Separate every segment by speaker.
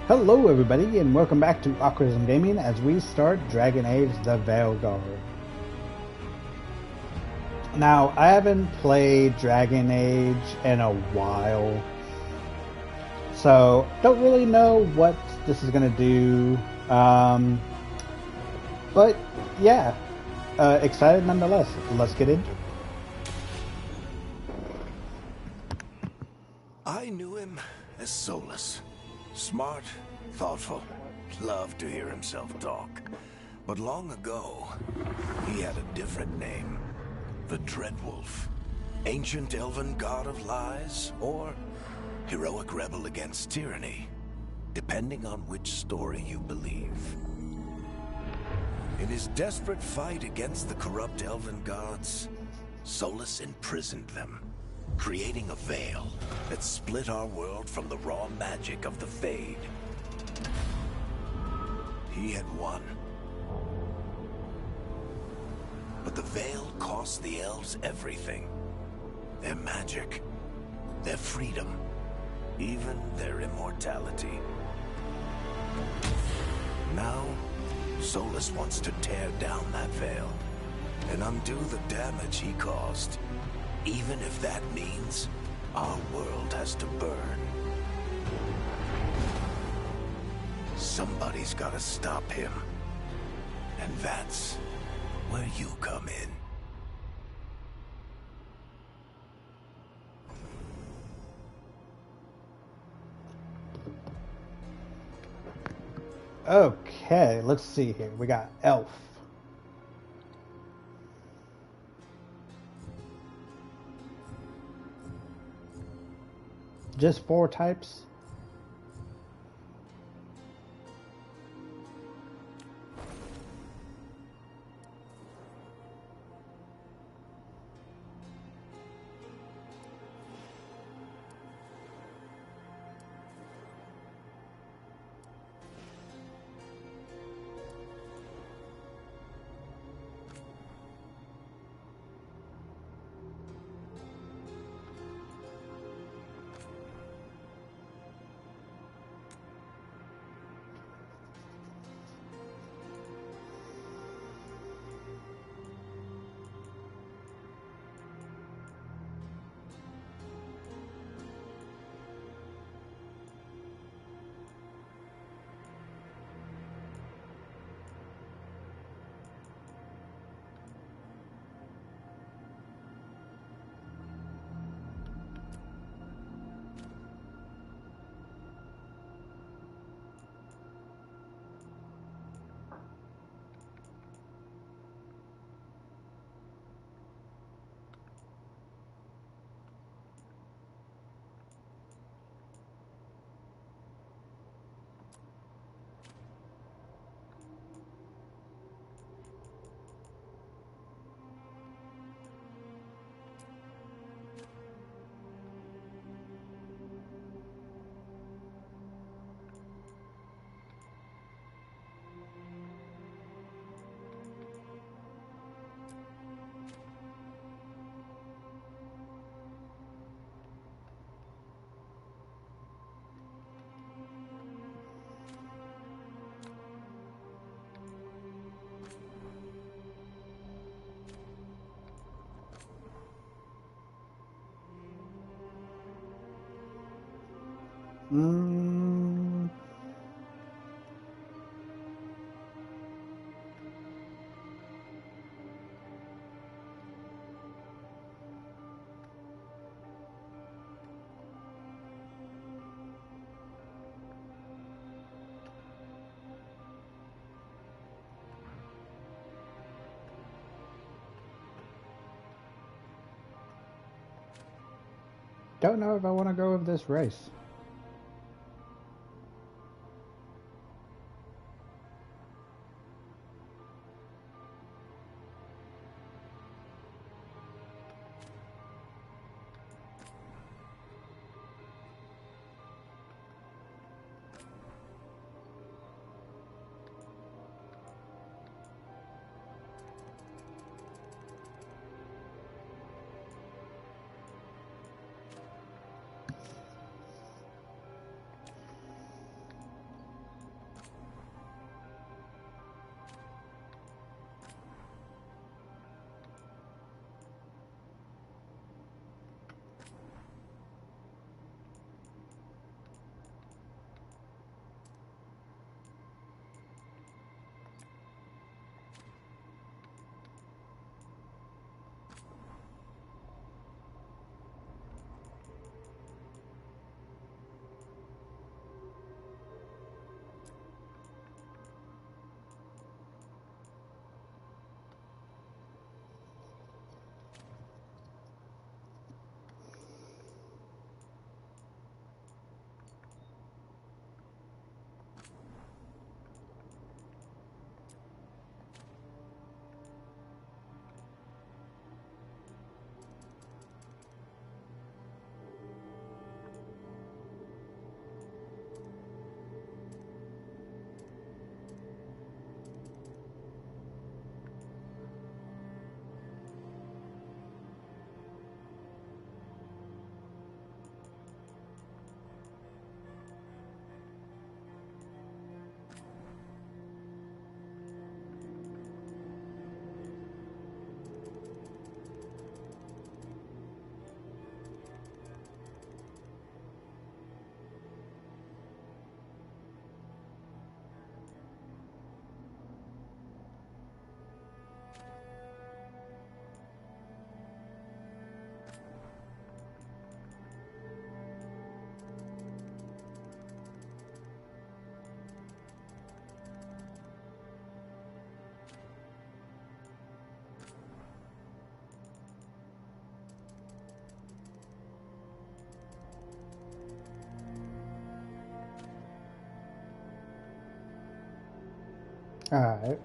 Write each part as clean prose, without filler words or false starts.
Speaker 1: Hello everybody and welcome back to Aquarism Gaming as we start Dragon Age the Veilguard. Now, I haven't played Dragon Age in a while, so don't really know what this is going to do, but yeah, excited nonetheless. Let's get into it.
Speaker 2: I knew him as Solus. Smart, thoughtful, loved to hear himself talk. But long ago, he had a different name. The Dreadwolf. Ancient elven god of lies, or heroic rebel against tyranny, depending on which story you believe. In his desperate fight against the corrupt elven gods, Solus imprisoned them, creating a veil that split our world from the raw magic of the Fade. He had won. But the veil cost the elves everything. Their magic, their freedom, even their immortality. Now, Solus wants to tear down that veil and undo the damage he caused. Even if that means our world has to burn. Somebody's gotta stop him. And that's where you come in.
Speaker 1: Okay, let's see here. We got Elf. Just 4 types? Don't know if I want to go with this race. Alright.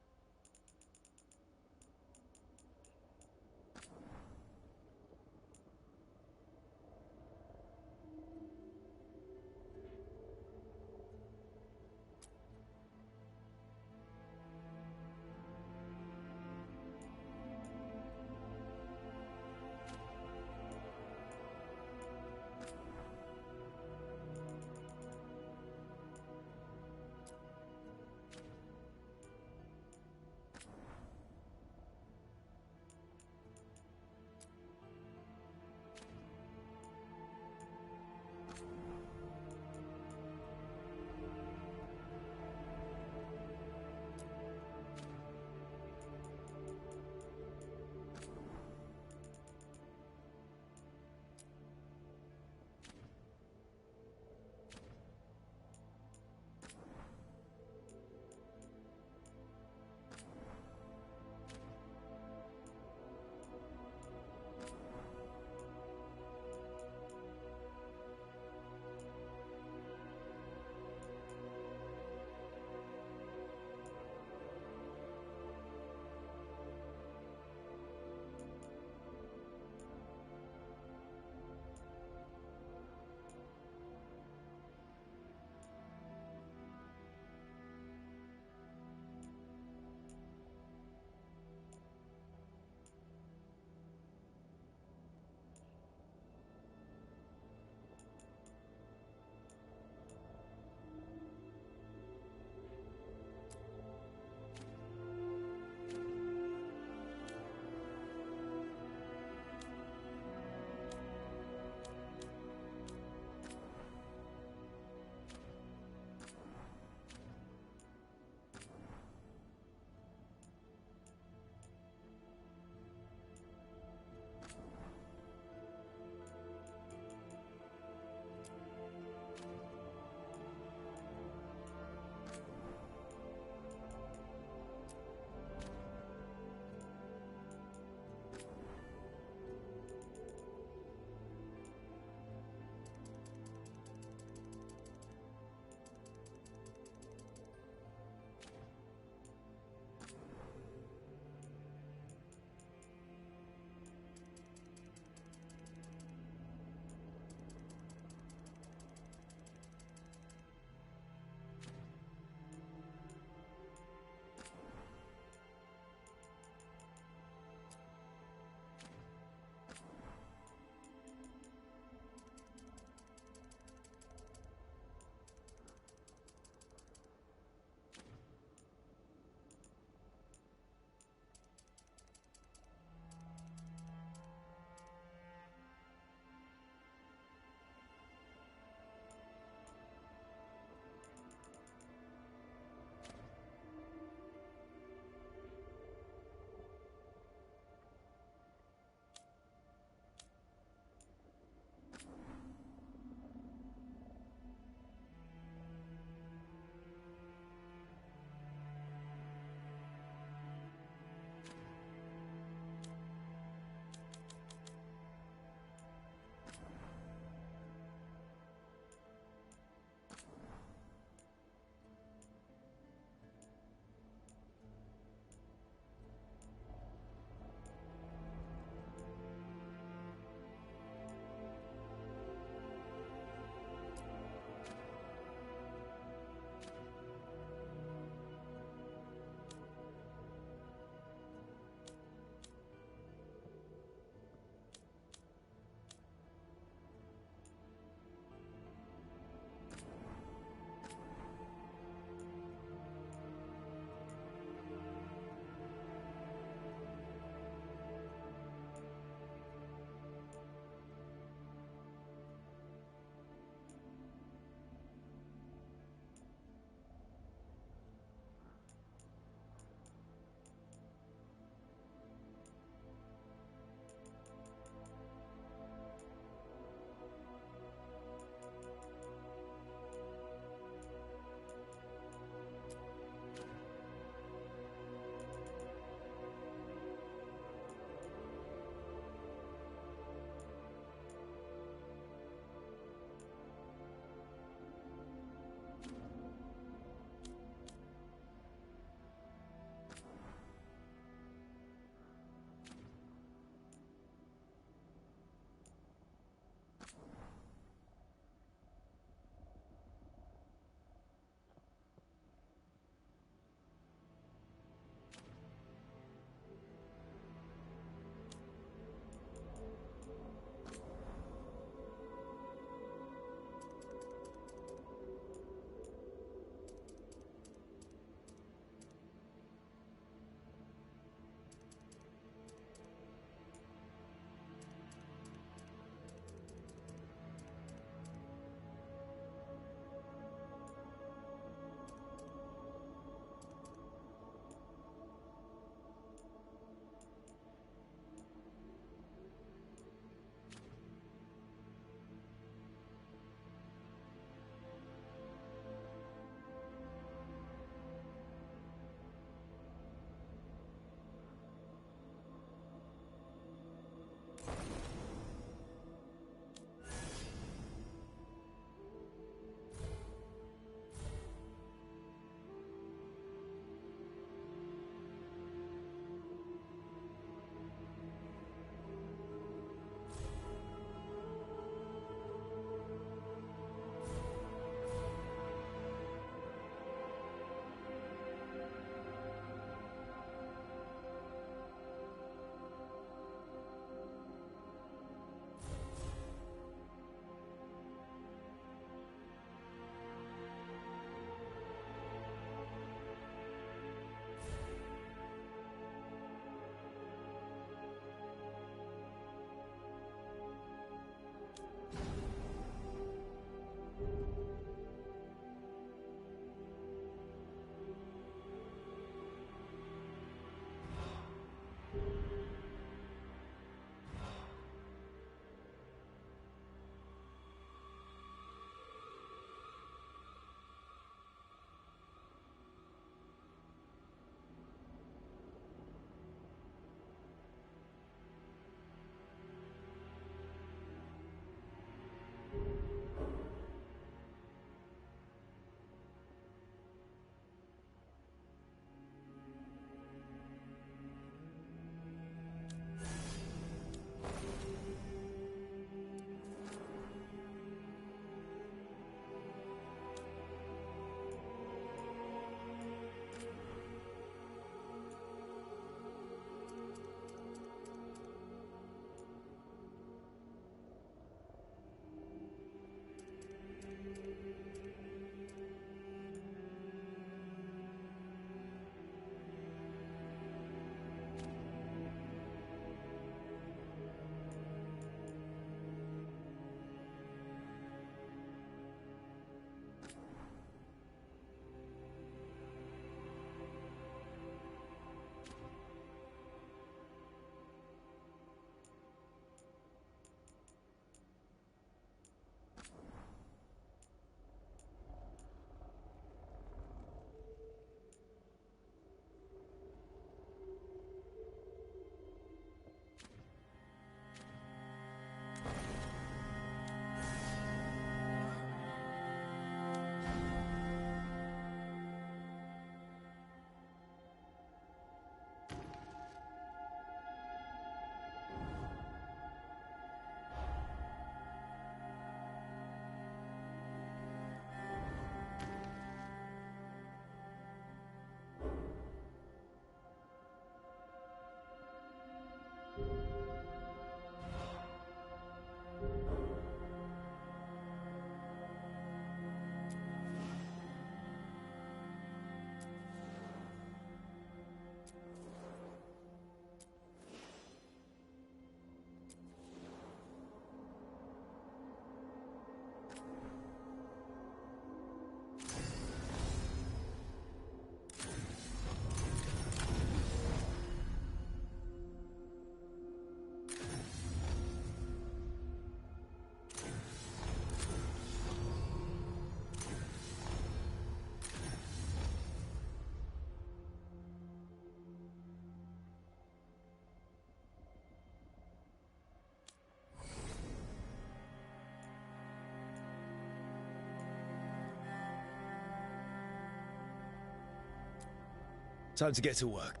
Speaker 3: Time to get to work.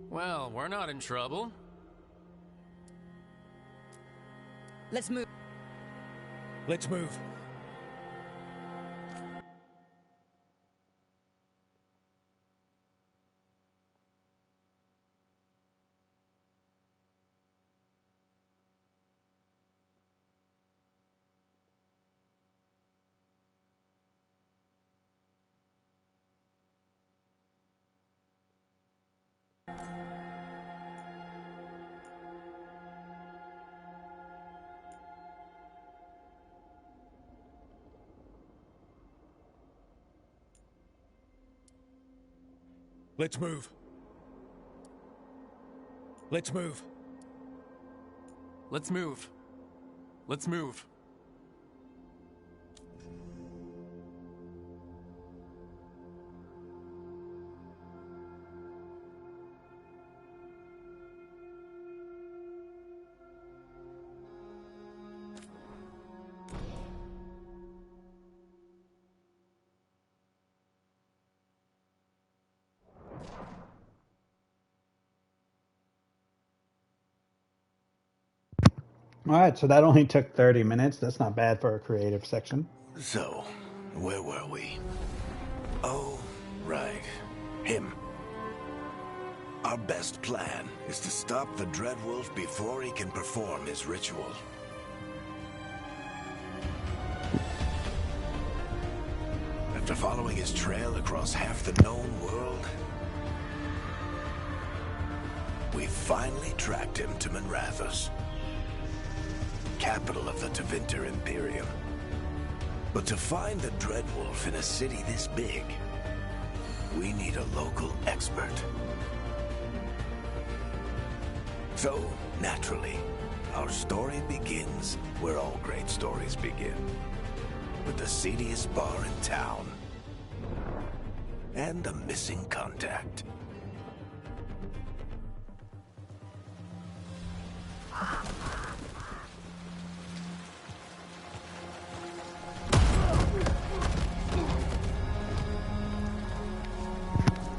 Speaker 4: Well, we're not in trouble.
Speaker 5: Let's move.
Speaker 3: Let's move. Let's move. Let's move.
Speaker 4: Let's move. Let's move.
Speaker 1: All right, so that only took 30 minutes. That's not bad for a creative section.
Speaker 2: So, where were we? Oh, right. Him. Our best plan is to stop the Dreadwolf before he can perform his ritual. After following his trail across half the known world, we finally tracked him to Minrathous, capital of the Tevinter Imperium. But to find the Dreadwolf in a city this big, we need a local expert. So, naturally, our story begins where all great stories begin. With the seediest bar in town. And a missing contact.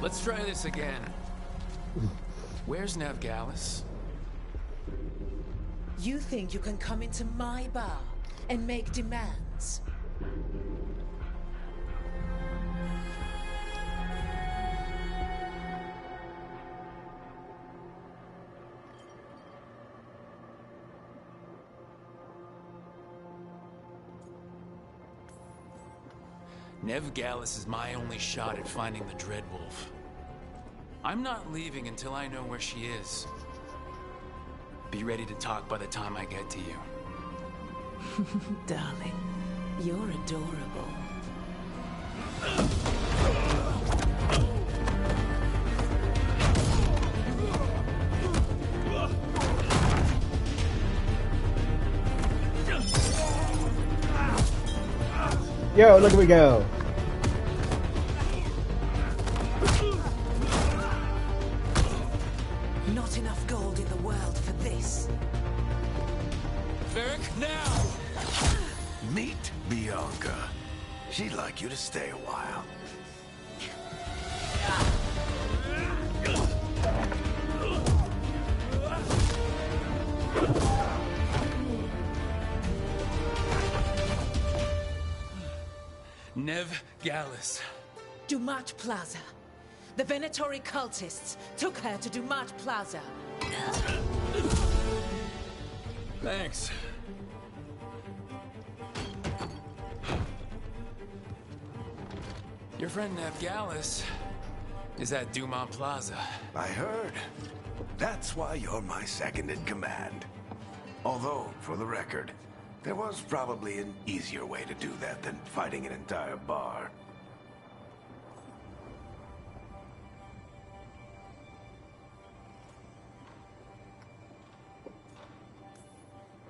Speaker 4: Let's try this again. Where's Veilguard?
Speaker 6: You think you can come into my bar and make demands?
Speaker 4: Veilguard is my only shot at finding the Dreadwolf. I'm not leaving until I know where she is. Be ready to talk by the time I get to you.
Speaker 6: Darling, you're adorable.
Speaker 1: Yo, look at we go.
Speaker 6: Not enough gold in the world for this.
Speaker 4: Varric, now!
Speaker 2: Meet Bianca. She'd like you to stay a while.
Speaker 4: Veilguard.
Speaker 6: Dumat Plaza. The Venatori cultists took her to Dumat Plaza.
Speaker 4: Thanks. Your friend Veilguard is at Dumont Plaza.
Speaker 2: I heard. That's why you're my second in command. Although, for the record, there was probably an easier way to do that than fighting an entire bar.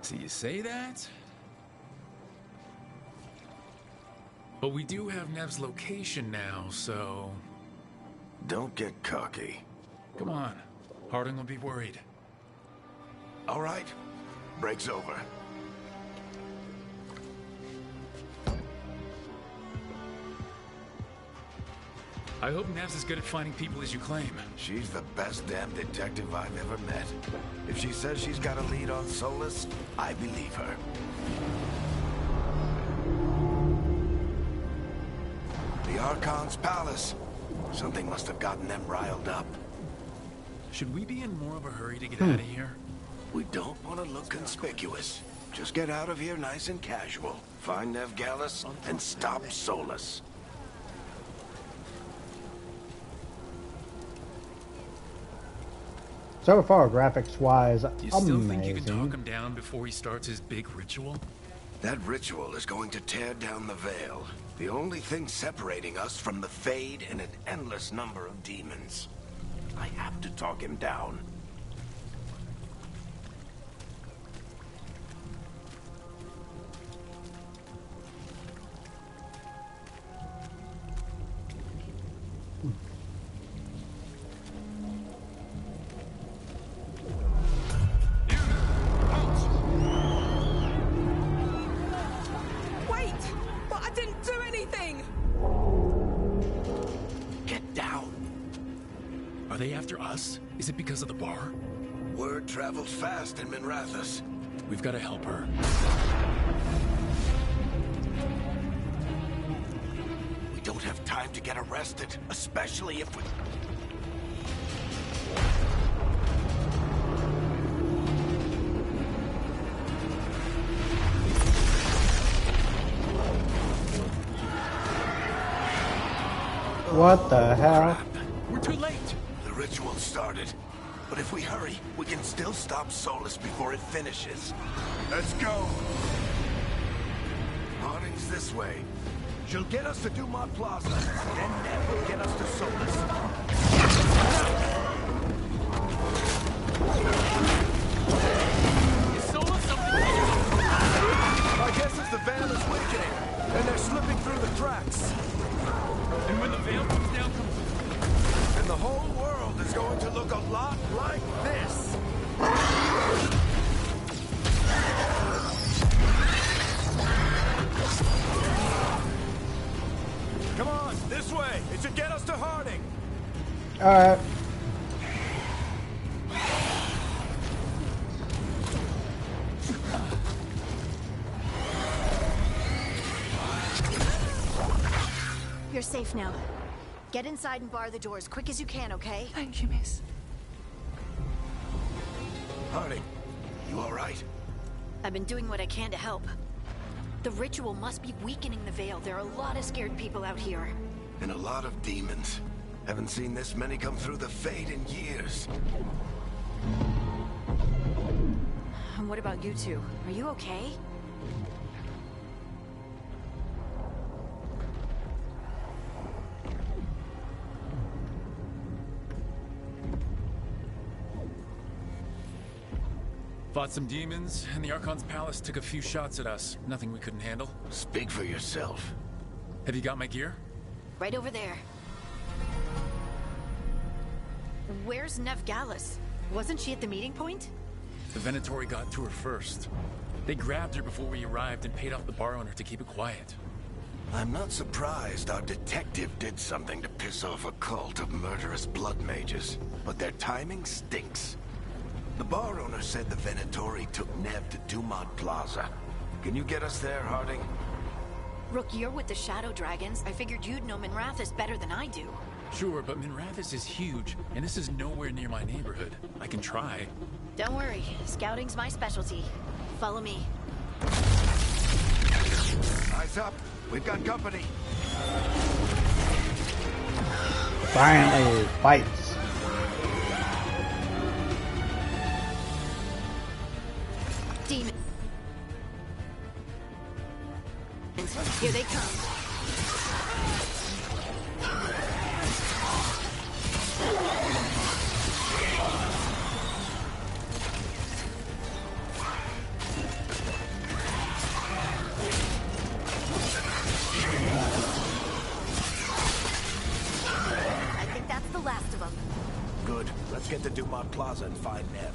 Speaker 4: So you say that? But we do have Nev's location now, so...
Speaker 2: Don't get cocky.
Speaker 4: Come on. Harding will be worried.
Speaker 2: All right. Break's over.
Speaker 4: I hope Nev's as good at finding people as you claim.
Speaker 2: She's the best damn detective I've ever met. If she says she's got a lead on Solus, I believe her. The Archon's palace. Something must have gotten them riled up.
Speaker 4: Should we be in more of a hurry to get out of here?
Speaker 2: We don't want to look conspicuous. Just get out of here nice and casual. Find Nev Gallus and stop Solus.
Speaker 1: So far, graphics-wise,
Speaker 4: You still
Speaker 1: amazing.
Speaker 4: think you can talk him down before he starts his big ritual?
Speaker 2: That ritual is going to tear down the veil. The only thing separating us from the Fade and an endless number of demons. I have to talk him down.
Speaker 6: Wait! But I didn't do anything!
Speaker 2: Get down.
Speaker 4: Are they after us? Is it because of the bar?
Speaker 2: Word travels fast in Minrathous.
Speaker 4: We've got to help her.
Speaker 2: We don't have time to get arrested, especially if we...
Speaker 1: What the hell?
Speaker 4: We're too late.
Speaker 2: The ritual started. But if we hurry, we can still stop Solus before it finishes. Let's go! Harding's this way. She'll get us to Dumont Plaza, then Nev will get us to Solus.
Speaker 4: Is Solus something?
Speaker 2: My guess is the veil is weakening, and they're slipping through the cracks.
Speaker 4: And when the veil comes down completely,
Speaker 2: And the whole world is going to look a lot like this. Come on, this way. It should get us to Harding.
Speaker 1: Alright.
Speaker 7: You're safe now. Get inside and bar the door as quick as you can, okay?
Speaker 6: Thank you, miss.
Speaker 2: Harding, you all right?
Speaker 7: I've been doing what I can to help. The ritual must be weakening the veil. There are a lot of scared people out here.
Speaker 2: And a lot of demons. Haven't seen this many come through the Fade in years.
Speaker 7: And what about you two? Are you okay?
Speaker 4: fought some demons, and the Archon's palace took a few shots at us. Nothing we couldn't handle.
Speaker 2: Speak for yourself.
Speaker 4: Have you got my gear?
Speaker 7: Right over there. Where's Nev Gallus? Wasn't she at the meeting point?
Speaker 4: The Venatori got to her first. They grabbed her before we arrived and paid off the bar owner to keep it quiet.
Speaker 2: I'm not surprised our detective did something to piss off a cult of murderous blood mages, but their timing stinks. The bar owner said the Venatori took Nev to Dumont Plaza. Can you get us there, Harding?
Speaker 7: Rook, you're with the Shadow Dragons. I figured you'd know Minrathous better than I do.
Speaker 4: Sure, but Minrathous is huge, and this is nowhere near my neighborhood. I can try.
Speaker 7: Don't worry, scouting's my specialty. Follow me.
Speaker 2: Eyes up. We've got company.
Speaker 1: Finally, fights.
Speaker 7: Demons. Here they come. I think that's the last of them.
Speaker 2: Good. Let's get to Dumont Plaza and find Nev.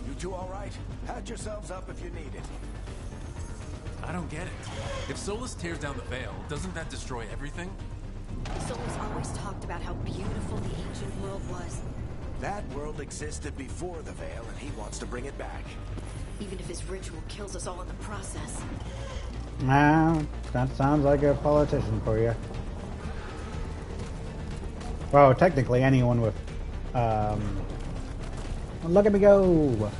Speaker 2: You two all right? Patch yourselves up if you need it.
Speaker 4: I don't get it. If Solus tears down the veil, doesn't that destroy everything?
Speaker 7: Soul's always talked about how beautiful the ancient world was.
Speaker 2: That world existed before the Veil, and he wants to bring it back.
Speaker 7: Even if his ritual kills us all in the process.
Speaker 1: Now, that sounds like a politician for you. Well, technically anyone with, look at me go!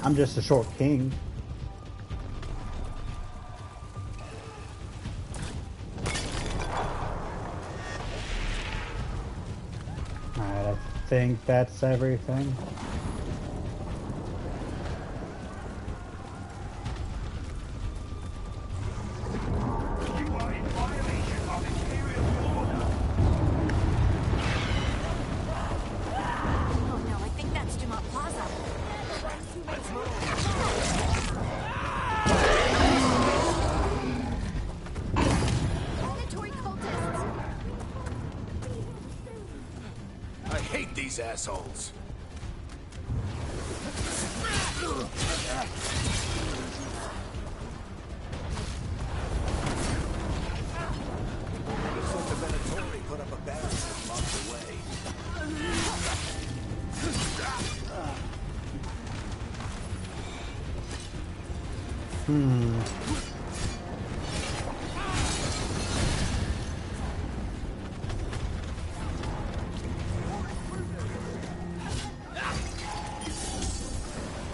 Speaker 1: I'm just a short king. Alright, I think that's everything.
Speaker 2: Assholes. Looks like the Venatori put up a barrier to block the way.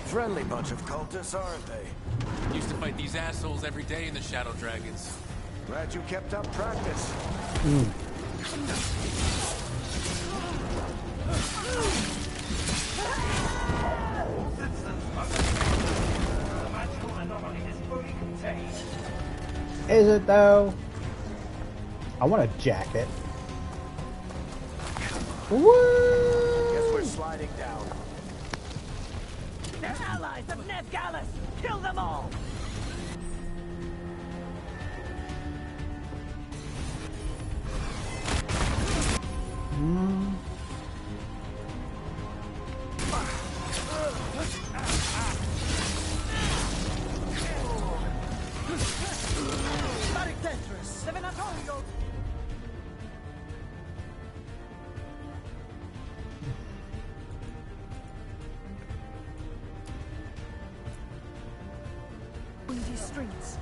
Speaker 2: Friendly bunch of cultists, aren't they?
Speaker 4: Used to fight these assholes every day in the Shadow Dragons.
Speaker 2: Glad you kept up practice.
Speaker 1: Is it though? I want a jacket. Woo!
Speaker 2: Guess we're sliding down.
Speaker 6: They're allies of Nev Gallus! Kill them all! These streets.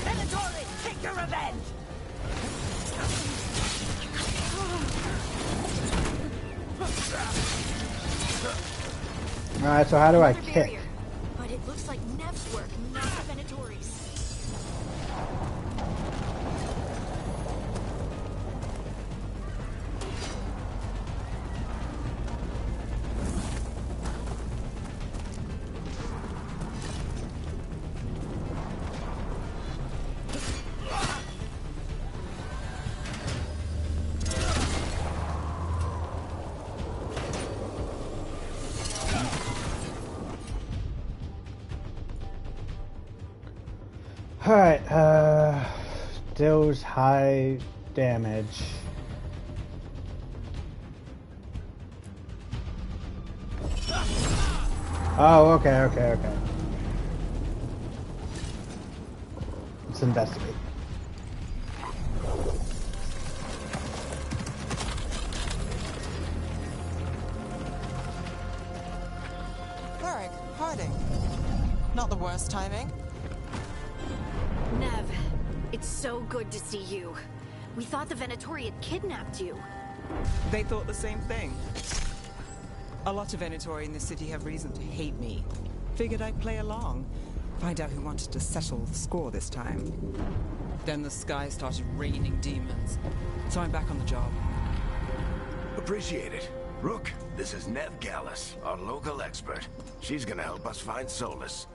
Speaker 6: Venatori, take your revenge!
Speaker 1: Alright, so how do I
Speaker 7: Another
Speaker 1: kick?
Speaker 7: barrier. But it looks like Nev's work, not the Venatori's.
Speaker 1: Alright, deals high damage. Oh, okay. Let's investigate.
Speaker 8: Cleric, hiding. Not the worst timing.
Speaker 7: Nev, it's so good to see you. We thought the Venatori had kidnapped you.
Speaker 8: They thought the same thing. A lot of Venatori in this city have reason to hate me. Figured I'd play along. Find out who wanted to settle the score this time. Then the sky started raining demons. So I'm back on the job.
Speaker 2: Appreciate it. Rook, this is Nev Gallus, our local expert. She's gonna help us find Solus.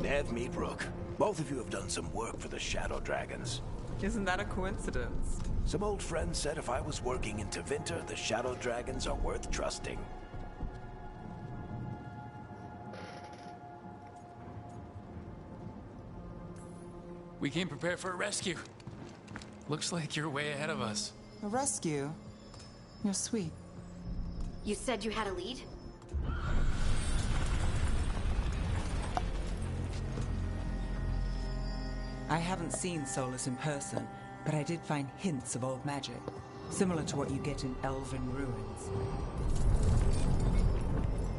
Speaker 2: Nev, meet Rook. Both of you have done some work for the Shadow Dragons.
Speaker 8: Isn't that a coincidence?
Speaker 2: Some old friends said if I was working in Tevinter, the Shadow Dragons are worth trusting.
Speaker 4: We came prepared for a rescue. Looks like you're way ahead of us.
Speaker 8: A rescue? You're sweet.
Speaker 7: You said you had a lead?
Speaker 8: I haven't seen Solus in person, but I did find hints of old magic, similar to what you get in elven ruins.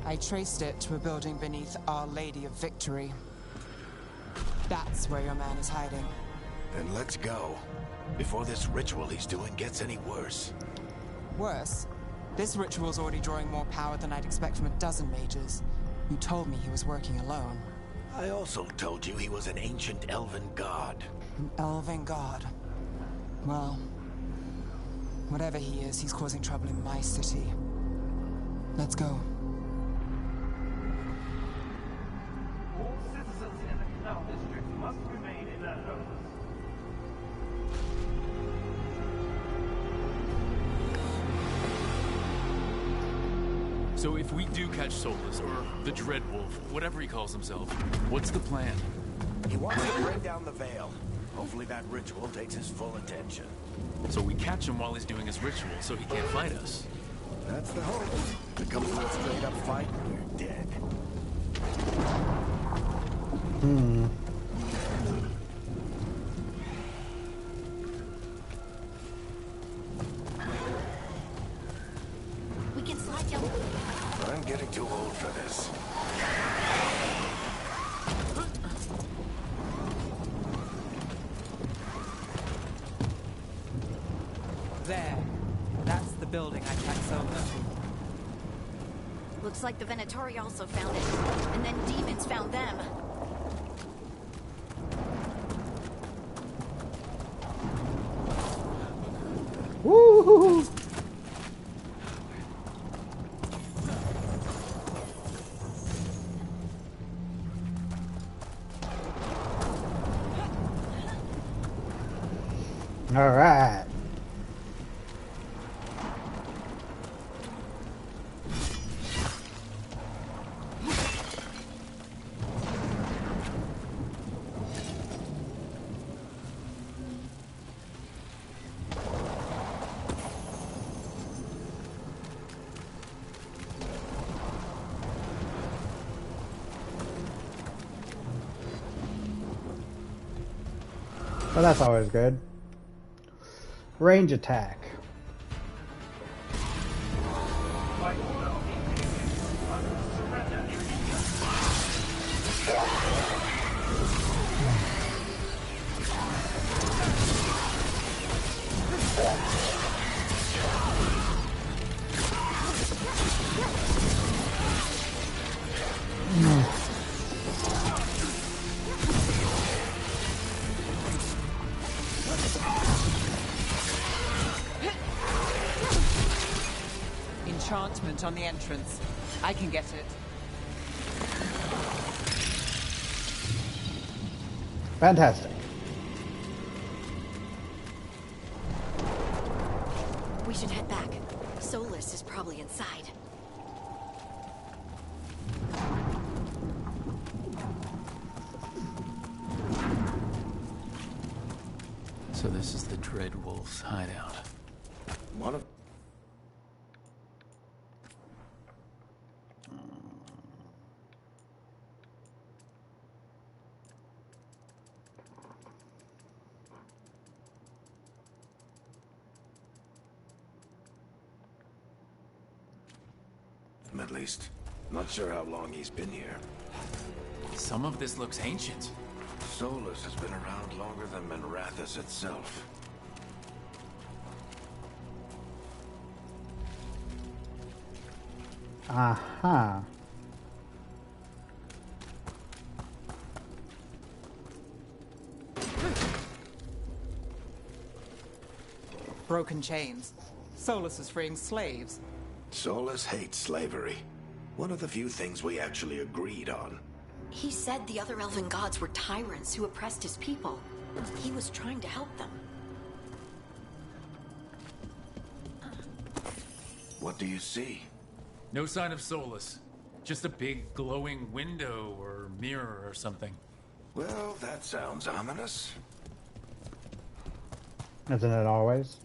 Speaker 8: I traced it to a building beneath Our Lady of Victory. That's where your man is hiding.
Speaker 2: Then let's go. Before this ritual he's doing gets any worse.
Speaker 8: Worse, this ritual's already drawing more power than I'd expect from a dozen mages. You told me he was working alone.
Speaker 2: I also told you he was an ancient elven god.
Speaker 8: An elven god. Well, whatever he is, he's causing trouble in my city. Let's go.
Speaker 9: All citizens in the Canal District must remain in their homes.
Speaker 4: So if we do catch Solus, or the Dreadwolf, whatever he calls himself, what's the plan?
Speaker 2: He wants to bring down the Veil. Hopefully that ritual takes his full attention.
Speaker 4: So we catch him while he's doing his ritual, so he can't fight us.
Speaker 2: That's the hope. If it comes to a straight-up fight, we're dead.
Speaker 7: We can slide down.
Speaker 2: I'm getting too old for this.
Speaker 8: There. That's the building I tracked Solus to.
Speaker 7: Looks like the Venatori also found it. And then demons found them.
Speaker 1: Woo! All right. Well, that's always good. Range attack.
Speaker 8: Enchantment on the entrance. I can get it.
Speaker 1: Fantastic.
Speaker 7: We should head back. Solus is probably inside.
Speaker 4: So this is the Dreadwolf's hideout.
Speaker 2: One of... At least. Not sure how long he's been here.
Speaker 4: Some of this looks ancient.
Speaker 2: Solus has been around longer than Manrathus itself.
Speaker 1: Aha.
Speaker 8: Broken chains. Solus is freeing slaves.
Speaker 2: Solus hates slavery. One of the few things we actually agreed on.
Speaker 7: He said the other elven gods were tyrants who oppressed his people. He was trying to help them.
Speaker 2: What do you see?
Speaker 4: No sign of Solus. Just a big glowing window or mirror or something.
Speaker 2: Well, that sounds ominous.
Speaker 1: Isn't it always?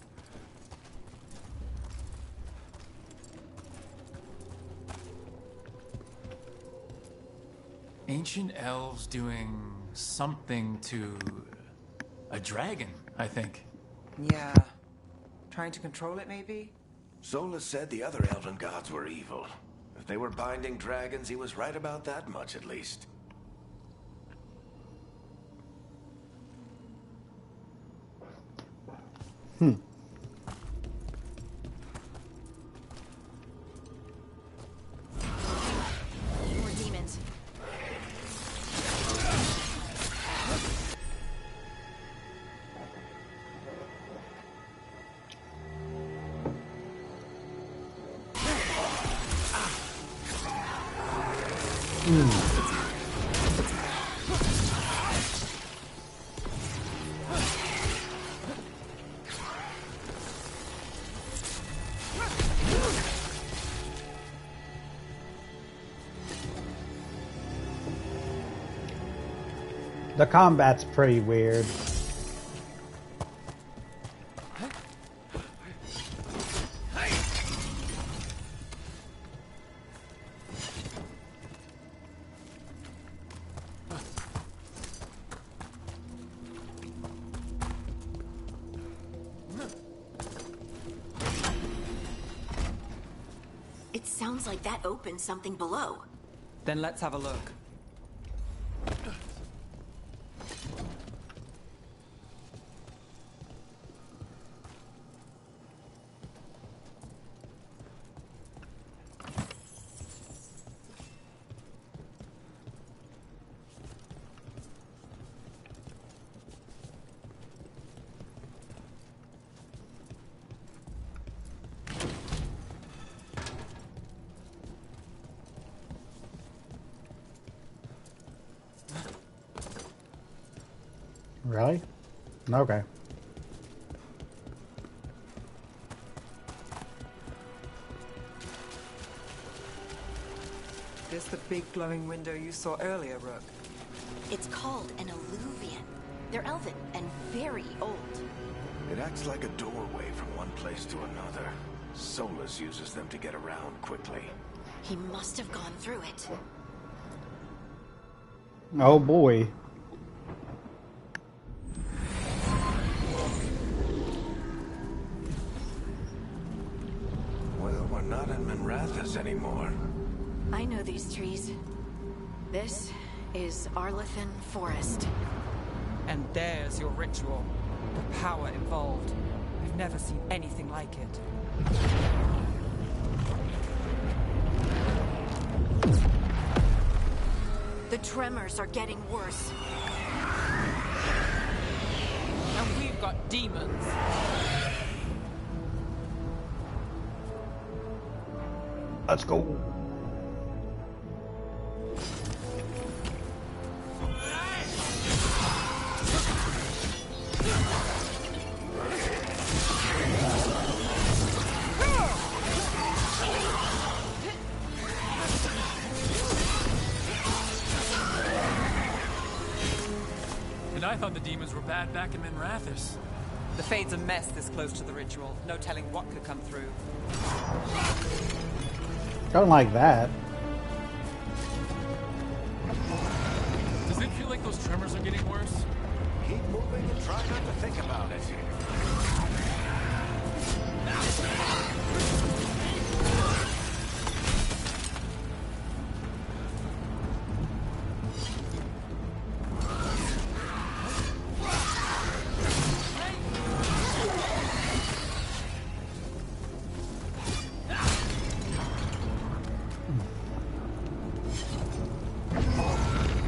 Speaker 4: Ancient elves doing something to a dragon, I think.
Speaker 8: Yeah. Trying to control it, maybe?
Speaker 2: Solus said the other elven gods were evil. If they were binding dragons, he was right about that much, at least.
Speaker 1: Hmm.
Speaker 7: More demons.
Speaker 1: The combat's pretty weird.
Speaker 7: It sounds like that opened something below.
Speaker 8: Then let's have a look.
Speaker 1: Really? Okay.
Speaker 8: This the big glowing window you saw earlier, Rook?
Speaker 7: It's called an alluvian. They're elven and very old.
Speaker 2: It acts like a doorway from one place to another. Solus uses them to get around quickly.
Speaker 7: He must have gone through it.
Speaker 1: Oh boy.
Speaker 2: Well, we're not in Minrathous anymore.
Speaker 7: I know these trees. This is Arlethan Forest.
Speaker 8: And there's your ritual. The power involved. We've never seen anything like it.
Speaker 7: The tremors are getting worse.
Speaker 8: And we've got demons.
Speaker 1: Let's go.
Speaker 4: And I thought the demons were bad back in Minrathous.
Speaker 8: The Fade's a mess this close to the ritual. No telling what could come through.
Speaker 1: Don't like that.
Speaker 4: Does it feel like those tremors are getting worse?
Speaker 2: Keep moving and try not to think about it.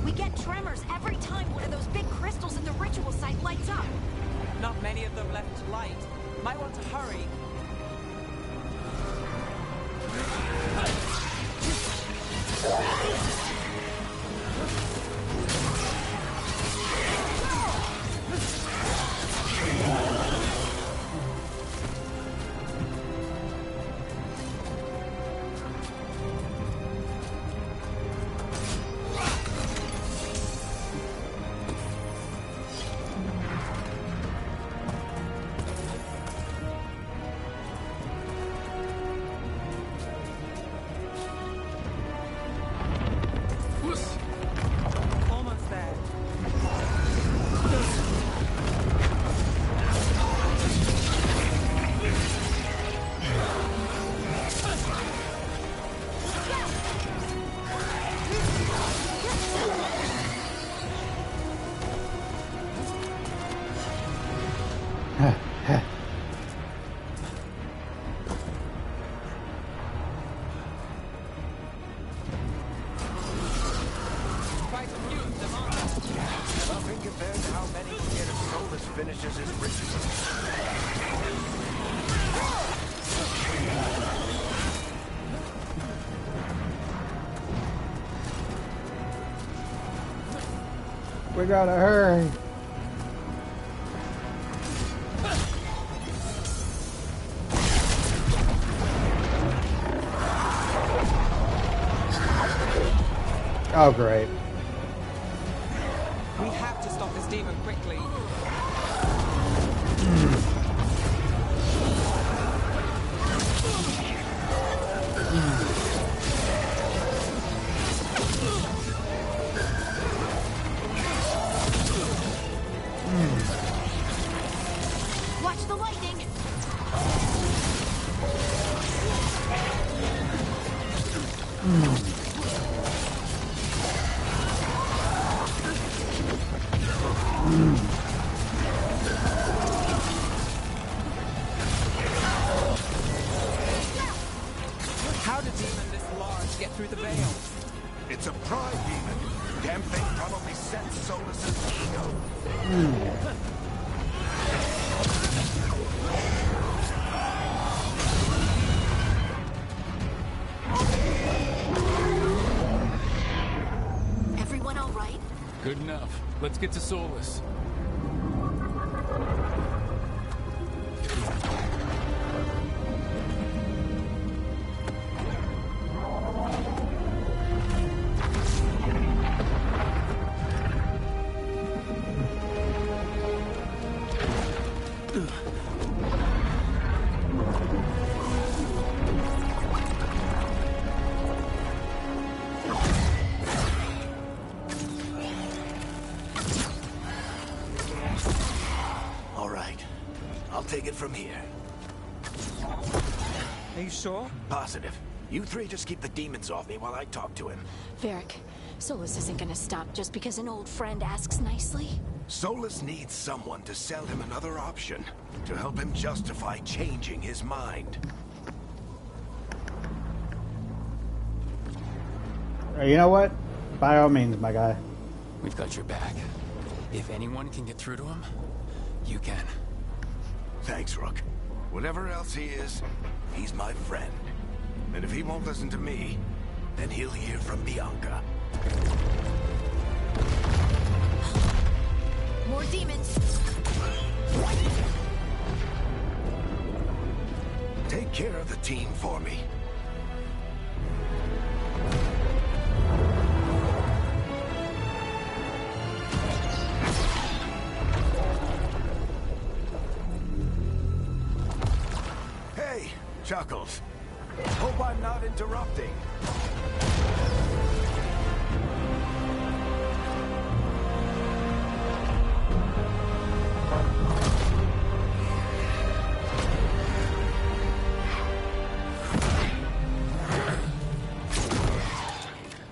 Speaker 7: We get tremors every time one of those big crystals at the ritual site lights up.
Speaker 8: Not many of them left to light. Might want to hurry.
Speaker 2: Nothing compared to how many will get if Solus finishes his ritual.
Speaker 1: We gotta hurry. Oh, great.
Speaker 8: We have to stop this demon quickly.
Speaker 7: Watch the lightning!
Speaker 8: How did demon this large get through the veil?
Speaker 2: It's a pride demon. Damn thing probably sets Solus's ego.
Speaker 7: Everyone all right?
Speaker 4: Good enough. Let's get to Solus.
Speaker 2: All right. I'll take it from here.
Speaker 8: Are you sure?
Speaker 2: Positive. You three just keep the demons off me while I talk to him.
Speaker 7: Varric, Solus isn't gonna stop just because an old friend asks nicely.
Speaker 2: Solus needs someone to sell him another option, to help him justify changing his mind.
Speaker 1: You know what? By all means, my guy.
Speaker 4: We've got your back. If anyone can get through to him, you can.
Speaker 2: Thanks, Rook. Whatever else he is, he's my friend. And if he won't listen to me, then he'll hear from Bianca.
Speaker 7: More demons!
Speaker 2: Take care of the team for me. Hey, Chuckles. Hope I'm not interrupting.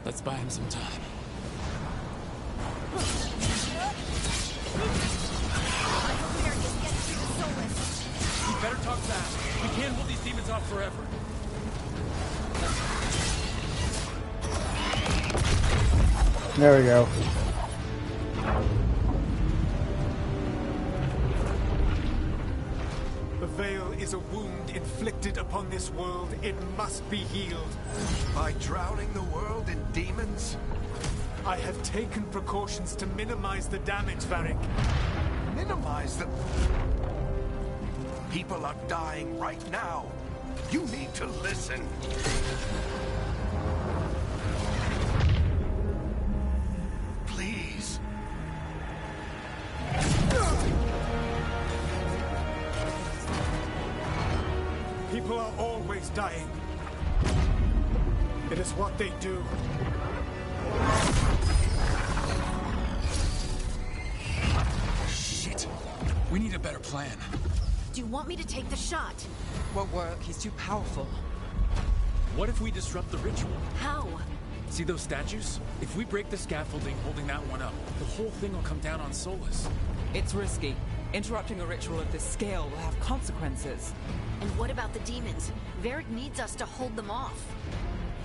Speaker 4: Let's buy him some time.
Speaker 3: We better talk fast. We can't hold these demons off forever.
Speaker 1: There we go.
Speaker 10: The veil is a wound inflicted upon this world. It must be healed.
Speaker 2: By drowning the world in demons?
Speaker 10: I have taken precautions to minimize the damage, Varric.
Speaker 2: Minimize the... People are dying right now. You need to listen. Please.
Speaker 10: People are always dying. It is what they do.
Speaker 4: Shit. We need a better plan.
Speaker 7: Do you want me to take the shot?
Speaker 8: Won't work. He's too powerful.
Speaker 3: What if we disrupt the ritual?
Speaker 7: How?
Speaker 3: See those statues? If we break the scaffolding holding that one up, the whole thing will come down on Solus.
Speaker 8: It's risky. Interrupting a ritual of this scale will have consequences.
Speaker 7: And what about the demons? Varric needs us to hold them off.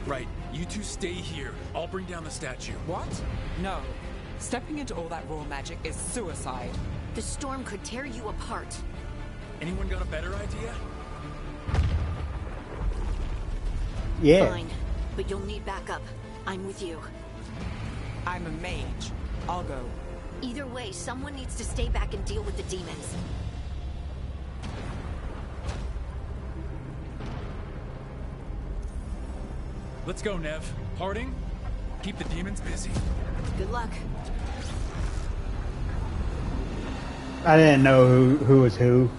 Speaker 3: Right. You two stay here. I'll bring down the statue.
Speaker 8: What? No. Stepping into all that raw magic is suicide.
Speaker 7: The storm could tear you apart.
Speaker 3: Anyone got a better idea?
Speaker 1: Yeah.
Speaker 7: Fine, but you'll need backup. I'm with you.
Speaker 8: I'm a mage. I'll go.
Speaker 7: Either way, someone needs to stay back and deal with the demons.
Speaker 3: Let's go, Nev. Harding, keep the demons busy.
Speaker 7: Good luck.
Speaker 1: I didn't know who was who.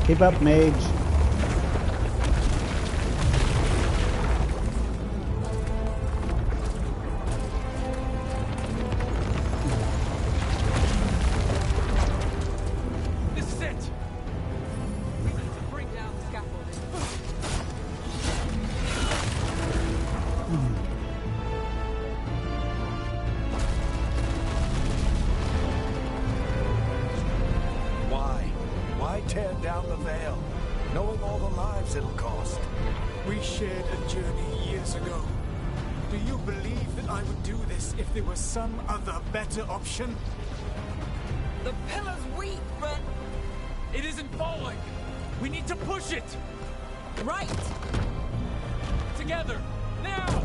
Speaker 1: Keep up, mage.
Speaker 3: This is it!
Speaker 8: We need to bring down the scaffolding.
Speaker 2: Why tear down the veil, knowing all the lives it'll cost?
Speaker 10: We shared a journey years ago. Do you believe that I would do this if there was some other better option?
Speaker 8: The pillar's weak, but...
Speaker 3: It isn't falling! We need to push it!
Speaker 8: Right!
Speaker 3: Together! Now!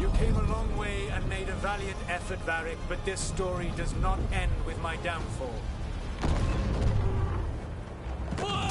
Speaker 10: You came a long way and made a valiant effort, Varric, but this story does not end with my downfall.
Speaker 3: Push!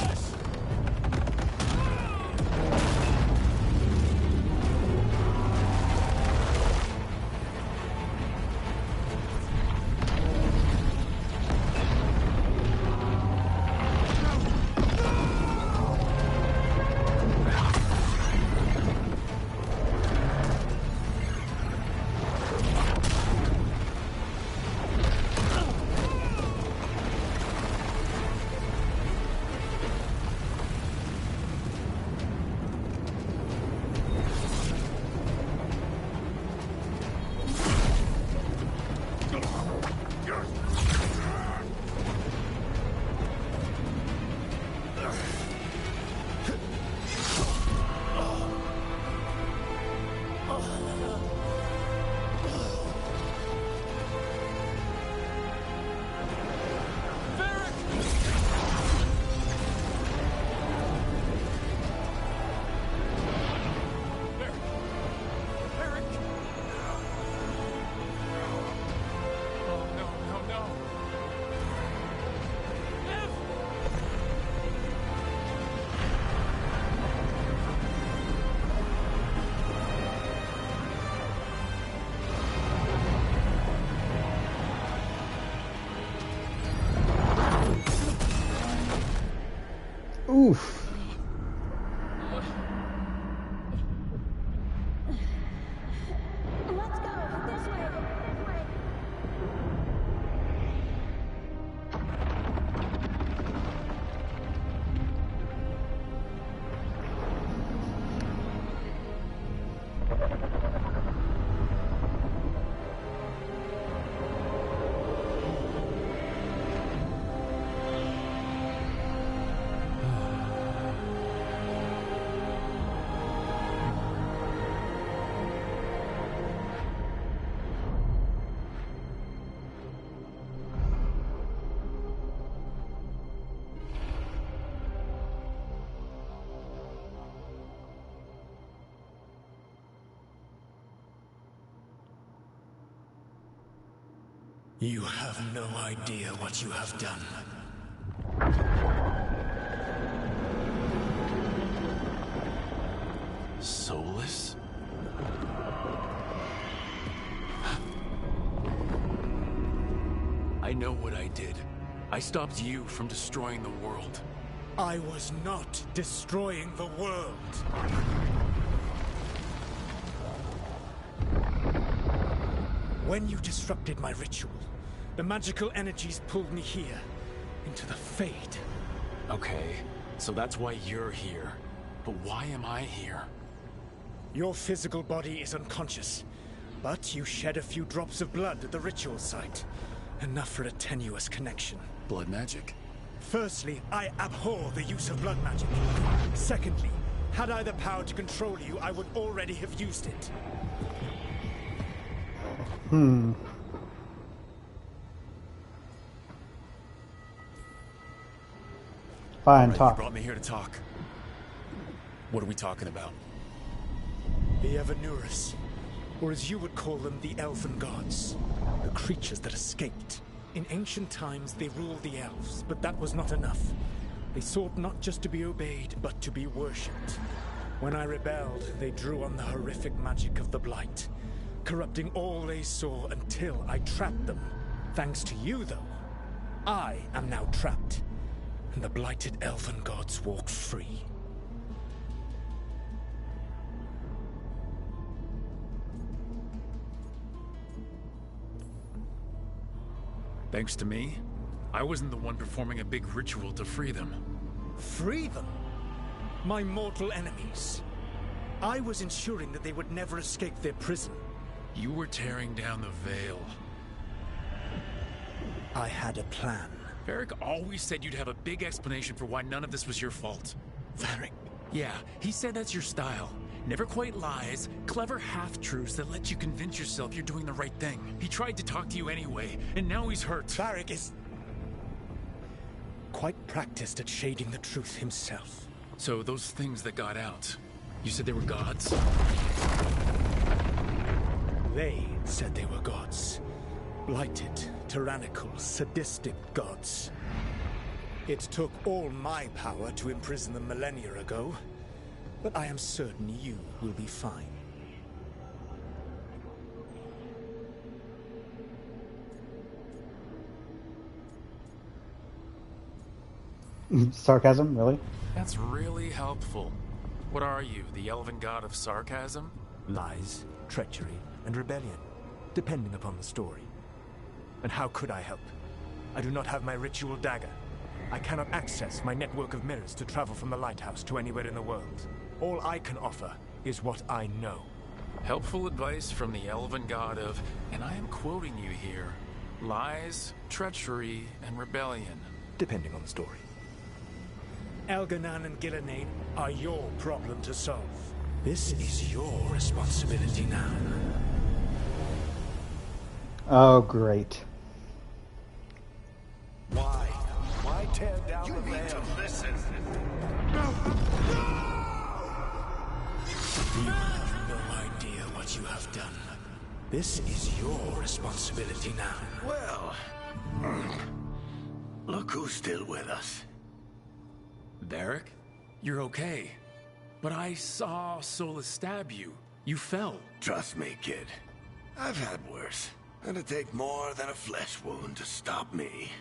Speaker 1: Oof.
Speaker 7: Let's go! This way!
Speaker 2: You have no idea what you have done.
Speaker 4: Soulless? I know what I did. I stopped you from destroying the world.
Speaker 10: I was not destroying the world. When you disrupted my ritual, the magical energies pulled me here, into the Fade.
Speaker 4: Okay, so that's why you're here.
Speaker 3: But why am I here?
Speaker 10: Your physical body is unconscious, but you shed a few drops of blood at the ritual site. Enough for a tenuous connection.
Speaker 3: Blood magic?
Speaker 10: Firstly, I abhor the use of blood magic. Secondly, had I the power to control you, I would already have used it.
Speaker 1: Fine,
Speaker 3: Right,
Speaker 1: talk.
Speaker 3: you brought me here to talk. What are we talking about?
Speaker 10: The Evanurus, or as you would call them, the Elven Gods. The creatures that escaped. In ancient times, they ruled the elves, but that was not enough. They sought not just to be obeyed, but to be worshipped. When I rebelled, they drew on the horrific magic of the Blight, corrupting all they saw until I trapped them. Thanks to you, though, I am now trapped, and the blighted Elven Gods walk free.
Speaker 3: Thanks to me? I wasn't the one performing a big ritual to free them.
Speaker 10: Free them? My mortal enemies. I was ensuring that they would never escape their prison.
Speaker 3: You were tearing down the Veil.
Speaker 10: I had a plan.
Speaker 3: Varric always said you'd have a big explanation for why none of this was your fault.
Speaker 10: Varric?
Speaker 3: Yeah, he said that's your style. Never quite lies, clever half-truths that let you convince yourself you're doing the right thing. He tried to talk to you anyway, and now he's hurt.
Speaker 10: Varric is quite practiced at shading the truth himself.
Speaker 3: So those things that got out, you said they were gods?
Speaker 10: They said they were gods. Blighted, tyrannical, sadistic gods. It took all my power to imprison them millennia ago, but I am certain you will be fine.
Speaker 1: Sarcasm, really?
Speaker 3: That's really helpful. What are you, the elven god of sarcasm?
Speaker 11: Lies, treachery, and rebellion, depending upon the story. And how could I help? I do not have my ritual dagger. I cannot access my network of mirrors to travel from the lighthouse to anywhere in the world. All I can offer is what I know.
Speaker 3: Helpful advice from the elven god of, and I am quoting you here, lies, treachery, and rebellion.
Speaker 11: Depending on the story.
Speaker 10: Elganan and Gillenane are your problem to solve. This is your responsibility now.
Speaker 1: Oh, great.
Speaker 2: Why? Why tear down the veil? You need to listen.
Speaker 10: You have no idea what you have done. This is your responsibility now.
Speaker 2: Well, look who's still with us.
Speaker 3: Varric? You're okay. But I saw Solus stab you. You fell.
Speaker 2: Trust me, kid. I've had worse. It'd take more than a flesh wound to stop me.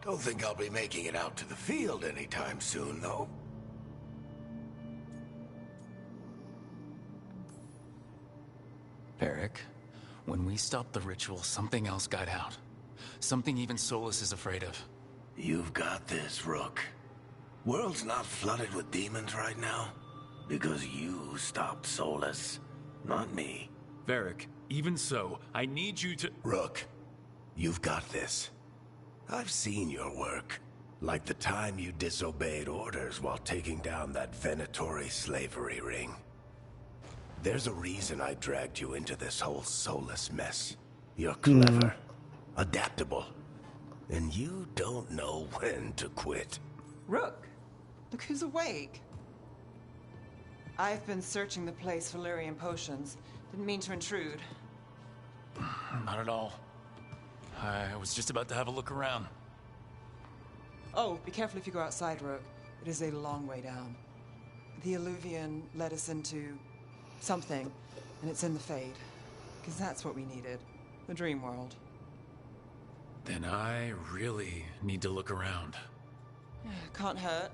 Speaker 2: Don't think I'll be making it out to the field anytime soon, though.
Speaker 4: Varric, when we stopped the ritual, something else got out. Something even Solus is afraid of.
Speaker 2: You've got this, Rook. World's not flooded with demons right now. Because you stopped Solus, not me.
Speaker 3: Varric, even so, I need you to—
Speaker 2: Rook, you've got this. I've seen your work. Like the time you disobeyed orders while taking down that Venatori slavery ring. There's a reason I dragged you into this whole Solus mess. You're clever, adaptable, and you don't know when to quit.
Speaker 8: Rook, look who's awake. I've been searching the place for Lyrian potions. Didn't mean to intrude.
Speaker 3: Not at all. I was just about to have a look around.
Speaker 8: Oh, be careful if you go outside, Rook. It is a long way down. The Illuvian led us into something, and it's in the Fade. Because that's what we needed. The dream world.
Speaker 3: Then I really need to look around.
Speaker 8: Can't hurt.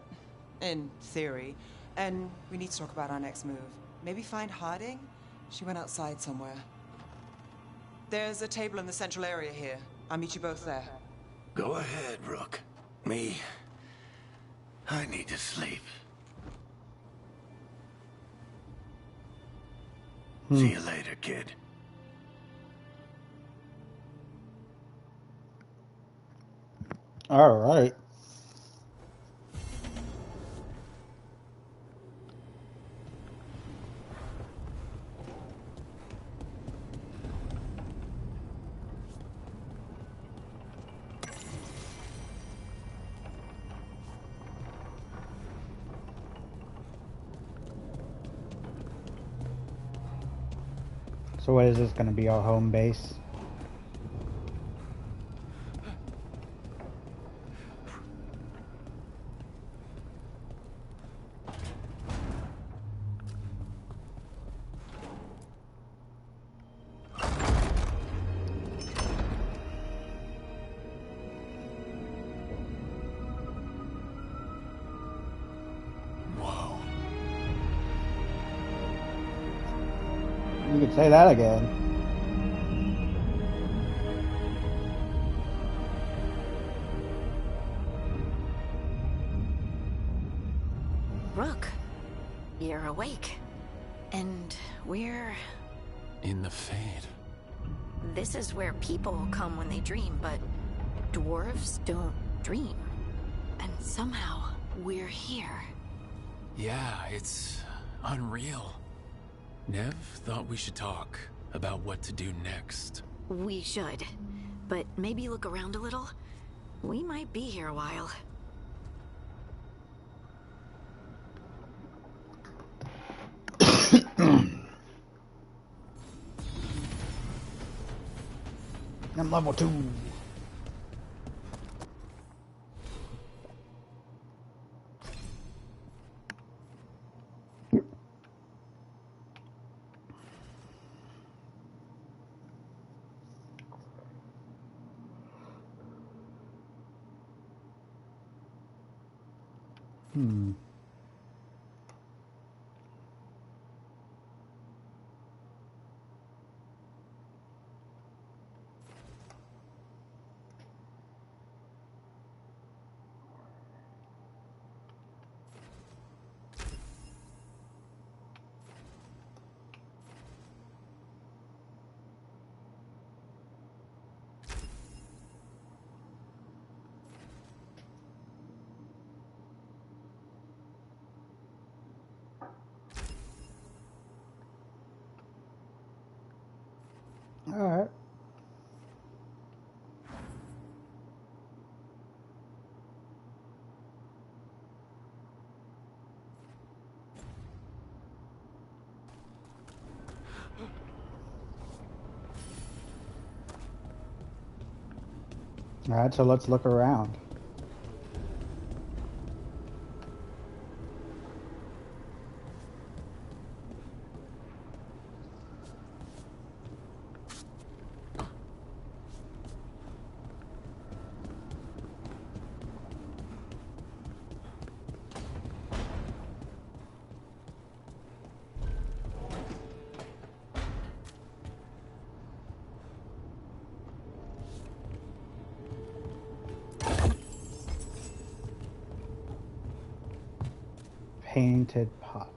Speaker 8: In theory. And we need to talk about our next move. Maybe find hiding? She went outside somewhere. There's a table in the central area here. I'll meet you both there.
Speaker 2: Go ahead, Rook. Me, I need to sleep. See you later, kid.
Speaker 1: All right. So what is this going to be, our home base?
Speaker 2: Whoa.
Speaker 1: You could say that again.
Speaker 7: Rook, you're awake. And we're...
Speaker 4: In the Fade.
Speaker 7: This is where people come when they dream, but dwarves don't dream. And somehow, we're here.
Speaker 3: Yeah, it's unreal. Nev thought we should talk about what to do next.
Speaker 7: We should. But maybe look around a little. We might be here a while.
Speaker 1: I'm level 2. Alright. Alright, so let's look around. Painted pot.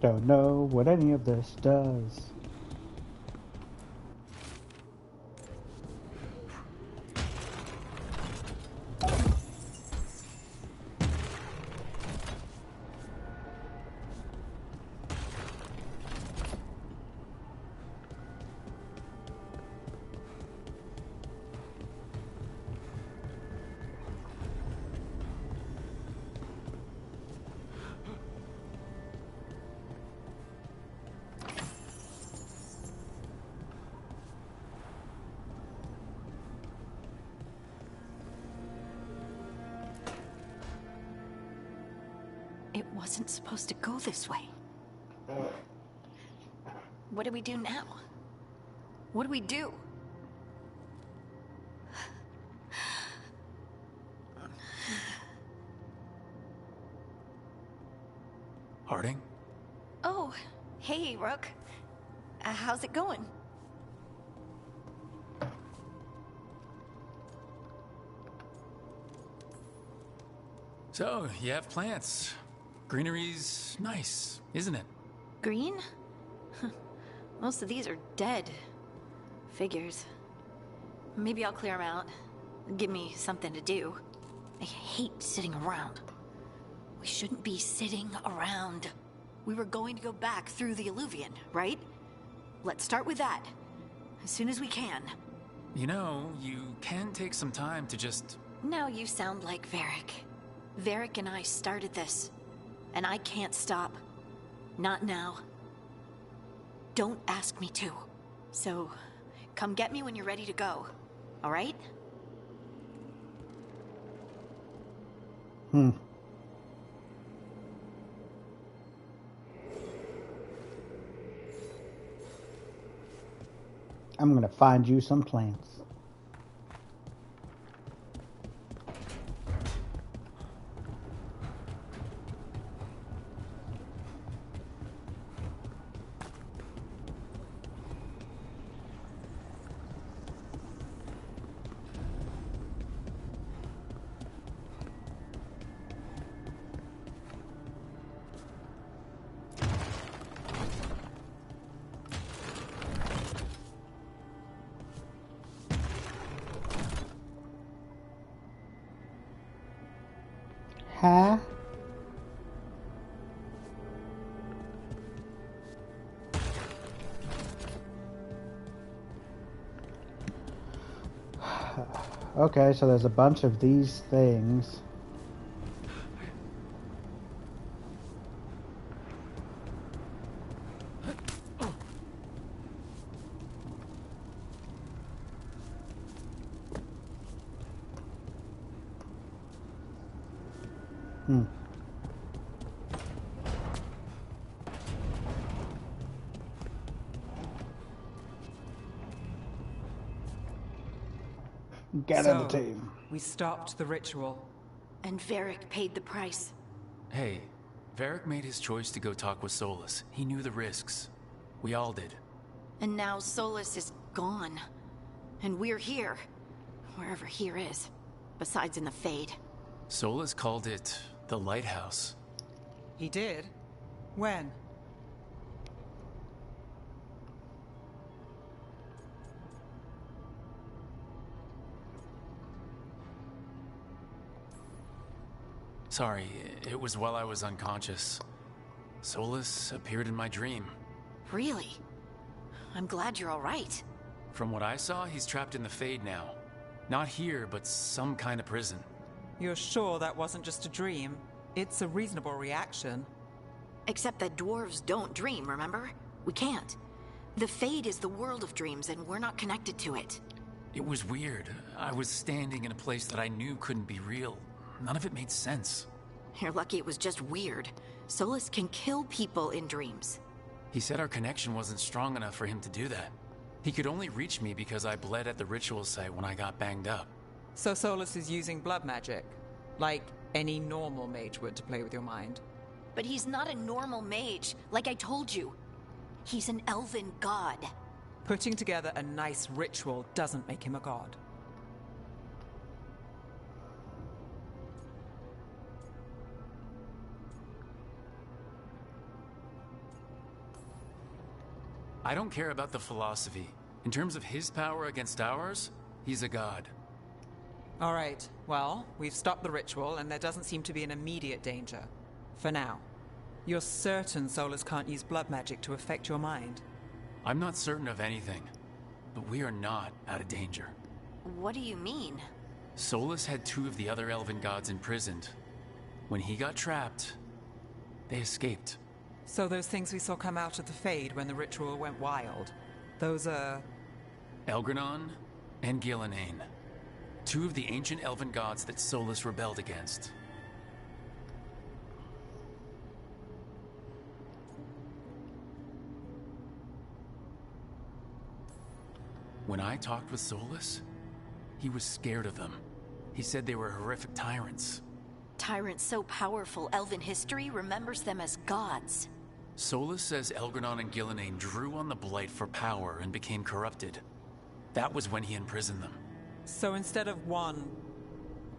Speaker 1: Don't know what any of this does.
Speaker 7: wasn't supposed to go this way. What do we do now? What do we do?
Speaker 4: Harding?
Speaker 7: Oh, hey, Rook. How's it going?
Speaker 3: So, you have plants. Greenery's nice, isn't it?
Speaker 7: Green? Most of these are dead. Figures. Maybe I'll clear them out. Give me something to do. I hate sitting around. We shouldn't be sitting around. We were going to go back through the Illuvian, right? Let's start with that. As soon as we can.
Speaker 3: You know, you can take some time to just...
Speaker 7: Now you sound like Varric. Varric and I started this. And I can't stop. Not now. Don't ask me to. So, come get me when you're ready to go. All right?
Speaker 1: I'm gonna find you some plants. Huh? Okay, so there's a bunch of these things. Get on the team.
Speaker 8: We stopped the ritual.
Speaker 7: And Varric paid the price.
Speaker 3: Hey, Varric made his choice to go talk with Solus. He knew the risks. We all did.
Speaker 7: And now Solus is gone. And we're here. Wherever here is. Besides in the Fade.
Speaker 3: Solus called it the Lighthouse.
Speaker 8: He did? When?
Speaker 3: Sorry, it was while I was unconscious. Solus appeared in my dream.
Speaker 7: Really? I'm glad you're all right.
Speaker 3: From what I saw, he's trapped in the Fade now. Not here, but some kind of prison.
Speaker 8: You're sure that wasn't just a dream? It's a reasonable reaction.
Speaker 7: Except that dwarves don't dream, remember? We can't. The Fade is the world of dreams, and we're not connected to it.
Speaker 3: It was weird. I was standing in a place that I knew couldn't be real. None of it made sense.
Speaker 7: You're lucky it was just weird. Solus can kill people in dreams.
Speaker 3: He said our connection wasn't strong enough for him to do that. He could only reach me because I bled at the ritual site when I got banged up.
Speaker 8: So Solus is using blood magic? Like any normal mage would to play with your mind?
Speaker 7: But he's not a normal mage, like I told you. He's an elven god.
Speaker 8: Putting together a nice ritual doesn't make him a god.
Speaker 3: I don't care about the philosophy. In terms of his power against ours, he's a god.
Speaker 8: All right, well, we've stopped the ritual and there doesn't seem to be an immediate danger. For now. You're certain Solus can't use blood magic to affect your mind?
Speaker 3: I'm not certain of anything, but we are not out of danger.
Speaker 7: What do you mean?
Speaker 3: Solus had 2 of the other elven gods imprisoned. When he got trapped, they escaped.
Speaker 8: So those things we saw come out of the Fade when the ritual went wild, those are...
Speaker 3: Elgranon and Gillenane. 2 of the ancient elven gods that Solus rebelled against. When I talked with Solus, he was scared of them. He said they were horrific tyrants.
Speaker 7: Tyrants so powerful, Elven history remembers them as gods.
Speaker 3: Solus says Elgranon and Gillenane drew on the Blight for power and became corrupted. That was when he imprisoned them.
Speaker 8: So instead of one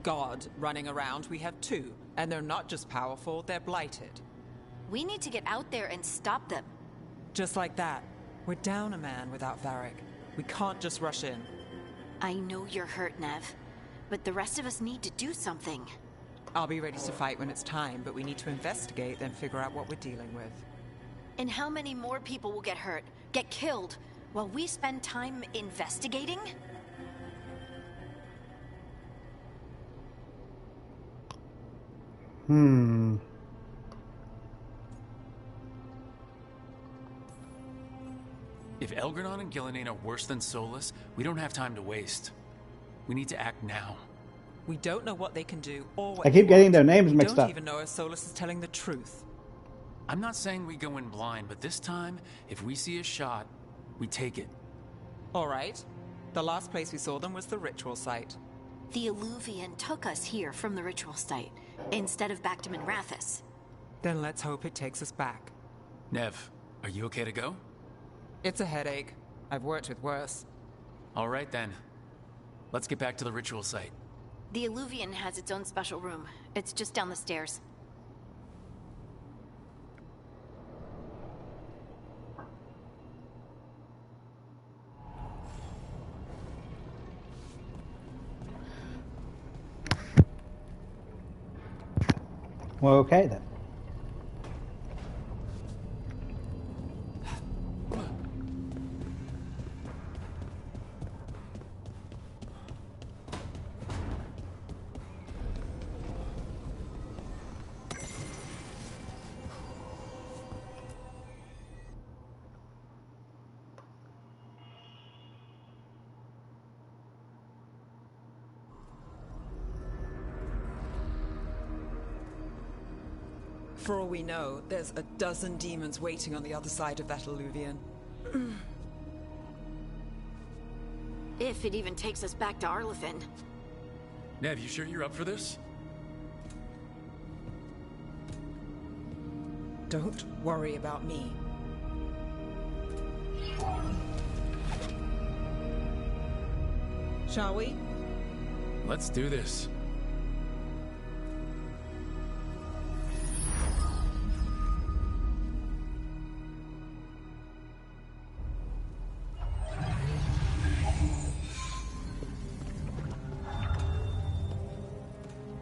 Speaker 8: god running around, we have two. And they're not just powerful, they're blighted.
Speaker 7: We need to get out there and stop them.
Speaker 8: Just like that. We're down a man without Varric. We can't just rush in.
Speaker 7: I know you're hurt, Nev, but the rest of us need to do something.
Speaker 8: I'll be ready to fight when it's time, but we need to investigate, then figure out what we're dealing with.
Speaker 7: And how many more people will get hurt, get killed, while we spend time investigating?
Speaker 3: If Elgranon and Gillenane are worse than Solus, we don't have time to waste. We need to act now.
Speaker 8: We don't know what they can do or what
Speaker 1: I keep getting their names
Speaker 8: we
Speaker 1: mixed
Speaker 8: don't
Speaker 1: up.
Speaker 8: even know if Solus is telling the truth.
Speaker 3: I'm not saying we go in blind, but this time, if we see a shot, we take it.
Speaker 8: All right. The last place we saw them was the ritual site.
Speaker 7: The Illuvian took us here from the ritual site, instead of back to Minrathous.
Speaker 8: Then let's hope it takes us back.
Speaker 3: Nev, are you okay to go?
Speaker 8: It's a headache. I've worked with worse.
Speaker 3: All right then. Let's get back to the ritual site.
Speaker 7: The Illuvian has its own special room. It's just down the stairs.
Speaker 1: Well, okay then.
Speaker 8: For all we know, there's a dozen demons waiting on the other side of that Illuvian.
Speaker 7: If it even takes us back to Arlithin.
Speaker 3: Nev, you sure you're up for this?
Speaker 8: Don't worry about me. Shall we?
Speaker 3: Let's do this.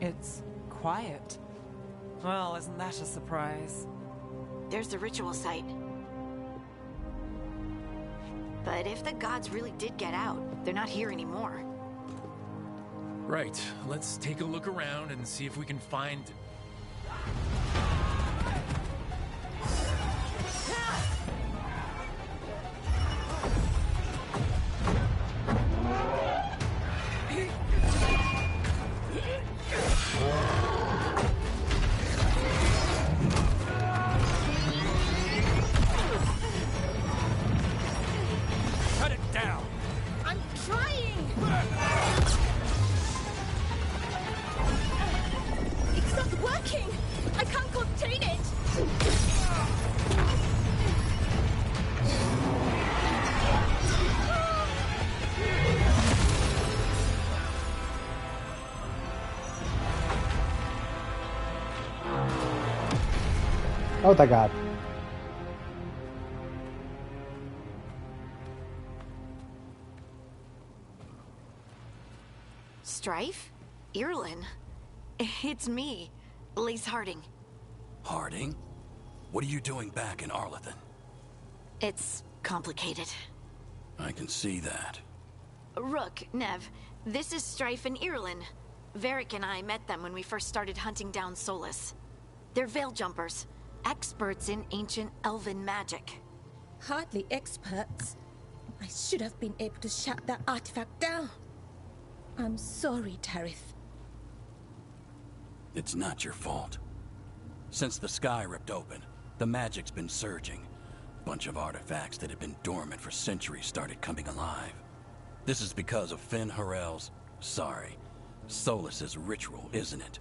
Speaker 8: It's quiet. Well, isn't that a surprise?
Speaker 7: There's the ritual site. But if the gods really did get out, they're not here anymore.
Speaker 3: Right, let's take a look around and see if we can find...
Speaker 10: Cut it down!
Speaker 6: I'm trying! It's not working! I can't contain it!
Speaker 1: Oh, thank God.
Speaker 7: Strife? Irlin? It's me, Lace Harding.
Speaker 2: Harding? What are you doing back in Arlithin?
Speaker 7: It's complicated.
Speaker 2: I can see that.
Speaker 7: Rook, Nev, this is Strife and Irlin. Varric and I met them when we first started hunting down Solus. They're veil jumpers, experts in ancient elven magic.
Speaker 6: Hardly experts. I should have been able to shut that artifact down. I'm sorry, Tarith.
Speaker 2: It's not your fault. Since the sky ripped open, the magic's been surging. A bunch of artifacts that had been dormant for centuries started coming alive.
Speaker 12: This is because of Finn Harel's... sorry, Solus's ritual, isn't it?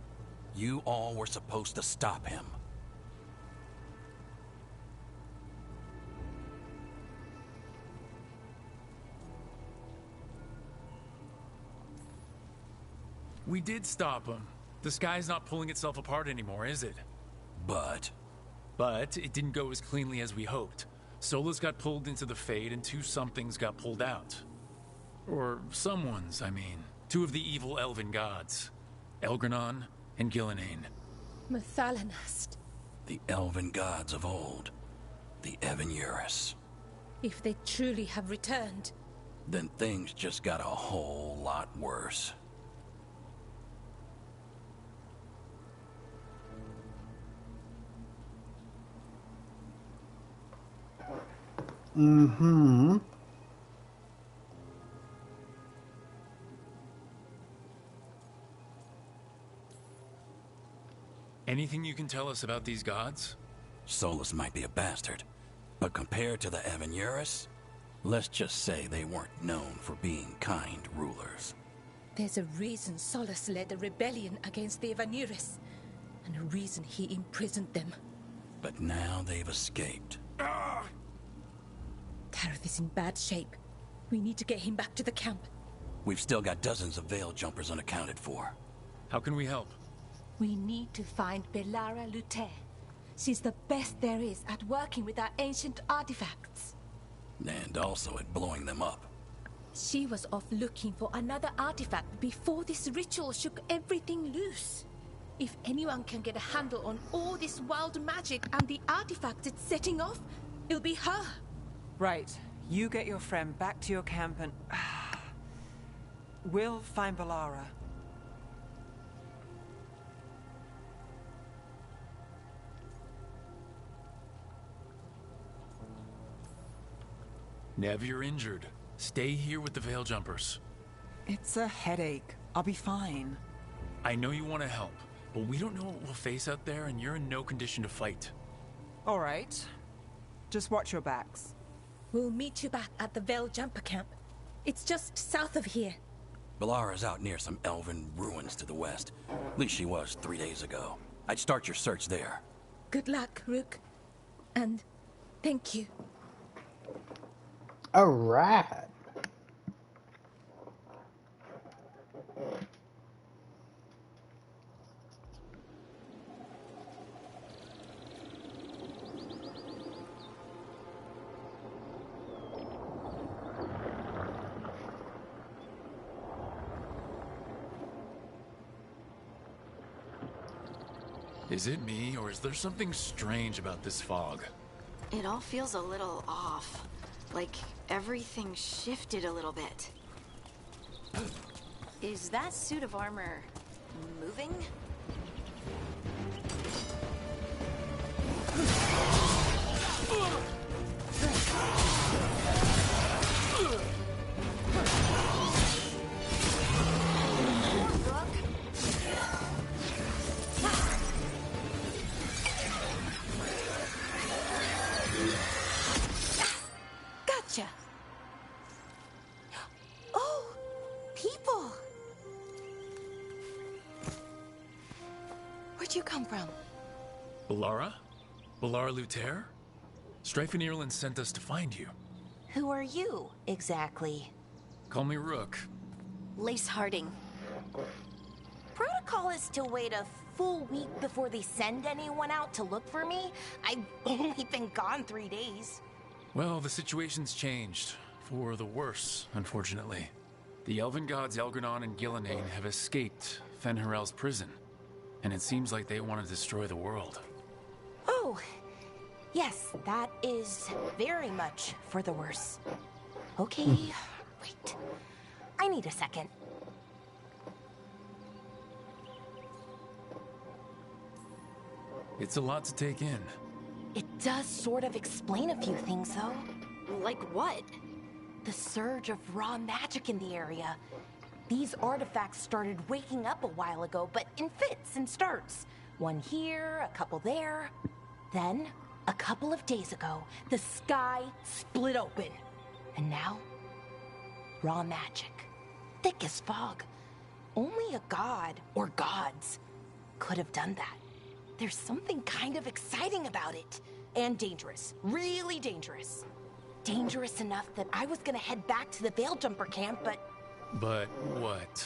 Speaker 12: You all were supposed to stop him.
Speaker 3: We did stop him. The sky's not pulling itself apart anymore, is it?
Speaker 12: But
Speaker 3: it didn't go as cleanly as we hoped. Solus got pulled into the Fade and two somethings got pulled out. Or someone's, I mean. Two of the evil elven gods. Elgranon and Gillenane.
Speaker 6: Mathalanast.
Speaker 12: the elven gods of old, the Evan-Urus.
Speaker 6: If they truly have returned...
Speaker 12: Then things just got a whole lot worse.
Speaker 1: Mm-hmm.
Speaker 3: Anything you can tell us about these gods?
Speaker 12: Solus might be a bastard, but compared to the Evan-Urus, let's just say they weren't known for being kind rulers.
Speaker 6: There's a reason Solus led a rebellion against the Evan-Urus, and a reason he imprisoned them.
Speaker 12: But now they've escaped.
Speaker 6: Tareth is in bad shape. We need to get him back to the camp.
Speaker 12: We've still got dozens of Veil Jumpers unaccounted for.
Speaker 3: How can we help?
Speaker 6: We need to find Belara Luther. She's the best there is at working with our ancient artifacts.
Speaker 12: And also at blowing them up.
Speaker 6: She was off looking for another artifact before this ritual shook everything loose. If anyone can get a handle on all this wild magic and the artifacts it's setting off, it'll be her.
Speaker 8: Right. You get your friend back to your camp and... we'll find Belara.
Speaker 3: Nev, you're injured. Stay here with the Veil Jumpers.
Speaker 8: It's a headache. I'll be fine.
Speaker 3: I know you want to help, but we don't know what we'll face out there, and you're in no condition to fight.
Speaker 8: All right. Just watch your backs.
Speaker 6: We'll meet you back at the Veil Jumper camp. It's just south of here.
Speaker 12: Belara's out near some elven ruins to the west. At least she was 3 days ago. I'd start your search there.
Speaker 6: Good luck, Rook. And thank you.
Speaker 1: All right.
Speaker 3: Is it me, or is there something strange about this fog?
Speaker 7: It all feels a little off. Like everything shifted a little bit. Is that suit of armor moving?
Speaker 6: Gotcha. Oh, people. Where'd you come from?
Speaker 3: Belara? Belara Luther? Strife and Ireland sent us to find you.
Speaker 13: Who are you, exactly?
Speaker 3: Call me Rook.
Speaker 7: Lace Harding.
Speaker 13: Protocol is to wait a full week before they send anyone out to look for me. I've only been gone 3 days.
Speaker 3: Well, the situation's changed. For the worse, unfortunately. The elven gods Elgranon and Gillenane have escaped Fenharel's prison. And it seems like they want to destroy the world.
Speaker 13: Oh, yes, that is very much for the worse. Okay, wait. I need a second.
Speaker 3: It's a lot to take in.
Speaker 13: It does sort of explain a few things, though.
Speaker 7: Like what?
Speaker 13: The surge of raw magic in the area. These artifacts started waking up a while ago, but in fits and starts. One here, a couple there. Then, a couple of days ago, the sky split open. And now, Raw magic. Thick as fog. Only a god, or gods, could have done that. There's something kind of exciting about it. And dangerous. Really dangerous. Dangerous enough that I was gonna head back to the Veilgjumper camp, but...
Speaker 3: But what?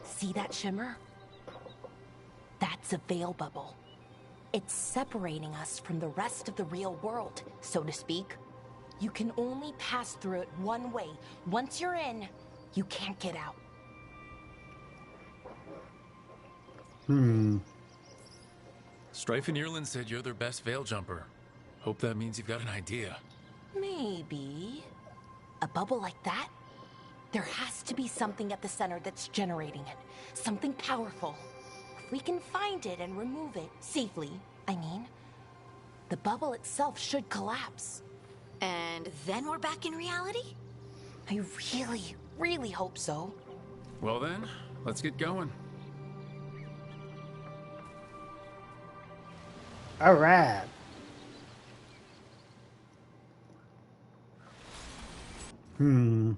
Speaker 13: See that shimmer? That's a veil bubble. It's separating us from the rest of the real world, so to speak. You can only pass through it one way. Once you're in, you can't get out.
Speaker 3: Strife and Irland said you're their best veil jumper. Hope that means you've got an idea.
Speaker 13: Maybe. A bubble like that? There has to be something at the center that's generating it. Something powerful. If we can find it and remove it, safely, I mean, the bubble itself should collapse.
Speaker 7: And then we're back in reality?
Speaker 13: I really, really hope so.
Speaker 3: Well then, let's get going.
Speaker 1: All right. I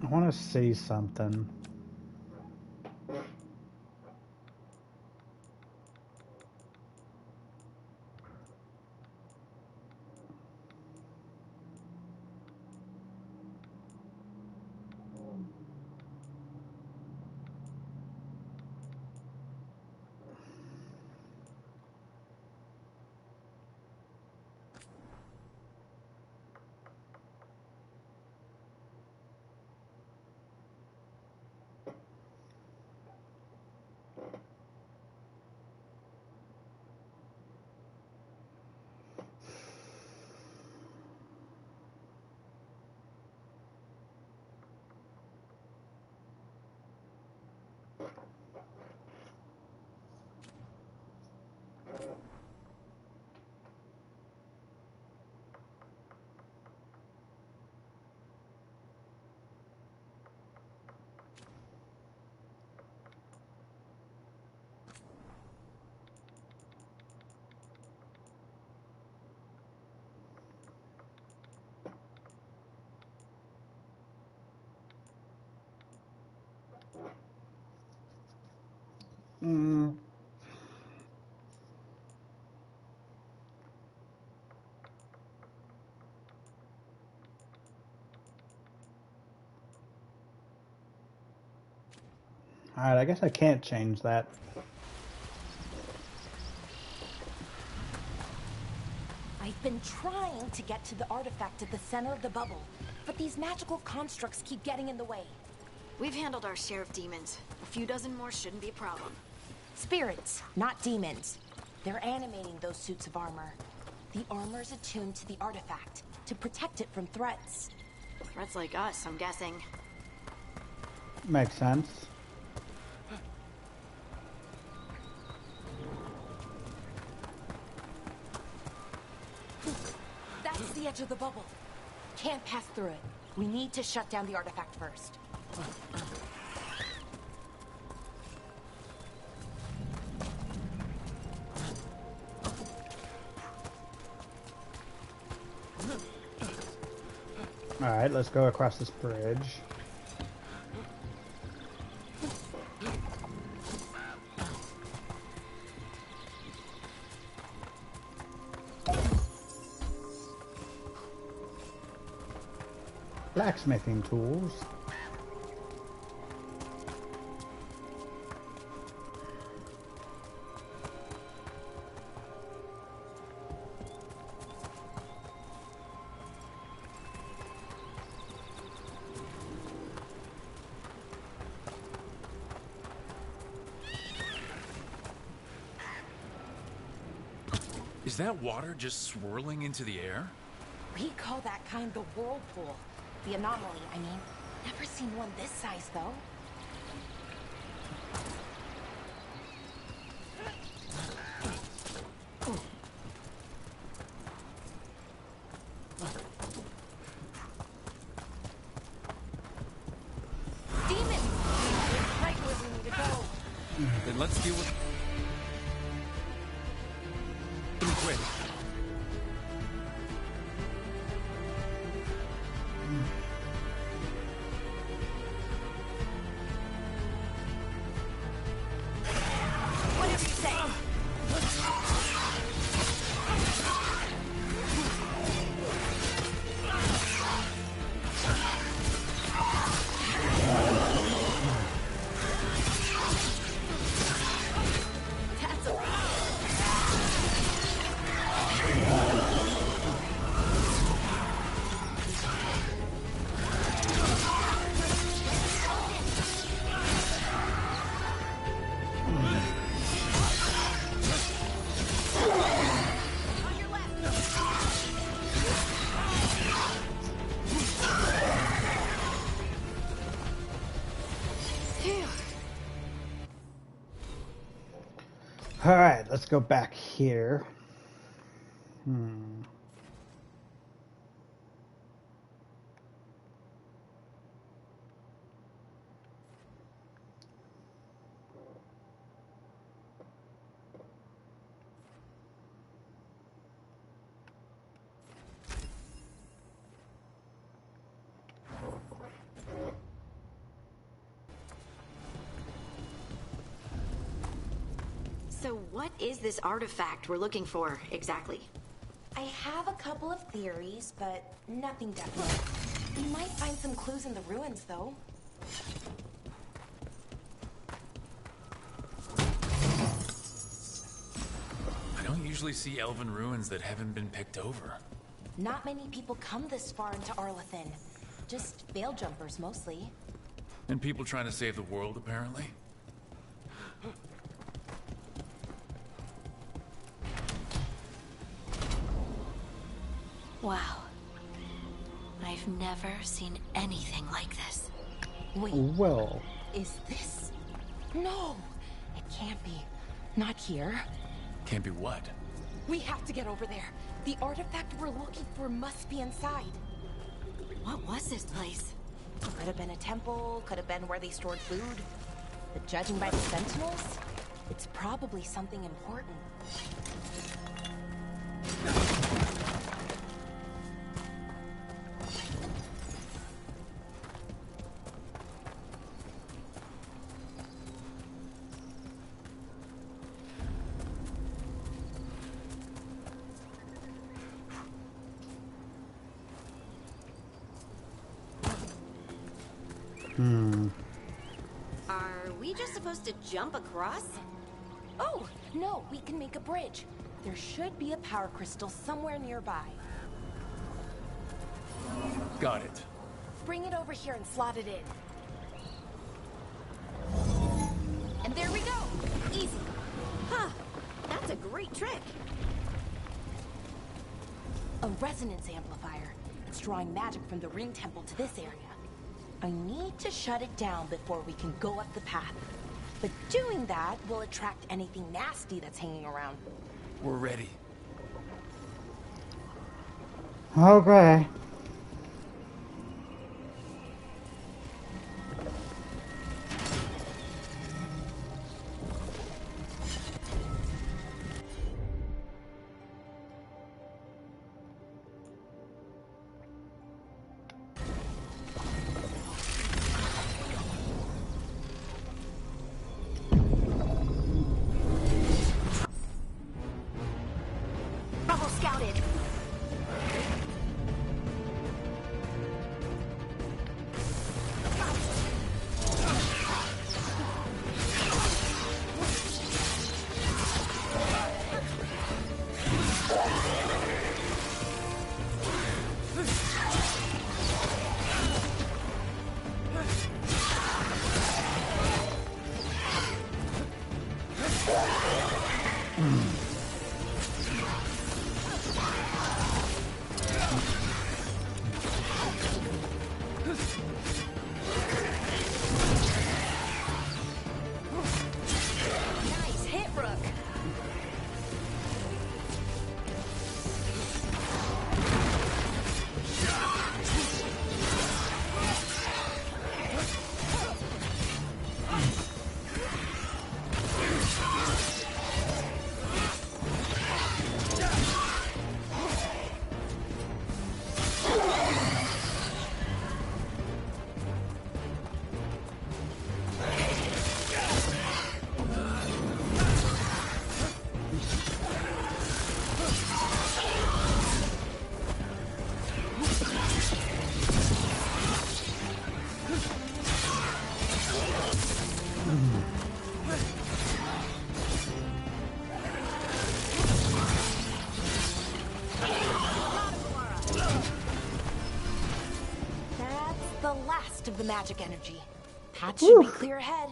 Speaker 1: want to see something. Alright, I guess I can't change that.
Speaker 13: I've been trying to get to the artifact at the center of the bubble, but these magical constructs keep getting in the way.
Speaker 7: We've handled our share of demons. A few dozen more shouldn't be a problem.
Speaker 13: Spirits, not demons. They're animating those suits of armor. The armor's attuned to the artifact to protect it from threats.
Speaker 7: Threats like us, I'm guessing.
Speaker 1: Makes sense.
Speaker 13: That's the edge of the bubble. Can't pass through it. We need to shut down the artifact first.
Speaker 1: Alright, let's go across this bridge. Blacksmithing tools.
Speaker 3: Is that water just swirling into the air?
Speaker 13: We call that kind the whirlpool. The anomaly, I mean. Never seen one this size, though. Demons! Right where we need to go.
Speaker 3: Then let's deal with them quick.
Speaker 7: Phew.
Speaker 1: Alright, let's go back here.
Speaker 7: So what is this artifact we're looking for, exactly?
Speaker 13: I have a couple of theories, but nothing definite. We might find some clues in the ruins, though.
Speaker 3: I don't usually see elven ruins that haven't been picked over.
Speaker 13: Not many people come this far into Arlathan. Just veil jumpers, mostly.
Speaker 3: And people trying to save the world, apparently.
Speaker 7: Wow. I've never seen anything like this.
Speaker 13: Wait.
Speaker 1: Well.
Speaker 13: Is this? No! It can't be. Not here.
Speaker 3: Can't be what?
Speaker 13: We have to get over there. The artifact we're looking for must be inside.
Speaker 7: What was this place?
Speaker 13: Could have been a temple, could have been where they stored food. But judging by the sentinels, it's probably something important.
Speaker 7: Are we just supposed to jump across?
Speaker 13: Oh, no, we can make a bridge. There should be a power crystal somewhere nearby.
Speaker 3: Got it.
Speaker 13: Bring it over here and slot it in. And there we go! Easy.
Speaker 7: Huh. That's a great trick.
Speaker 13: A resonance amplifier. It's drawing magic from the ring temple to this area. I need to shut it down before we can go up the path. But doing that will attract anything nasty that's hanging around.
Speaker 3: We're ready.
Speaker 1: Okay.
Speaker 13: Rebel scouted!
Speaker 7: Nice hit, Rook.
Speaker 13: That's the last of the magic energy. Path should be clear ahead.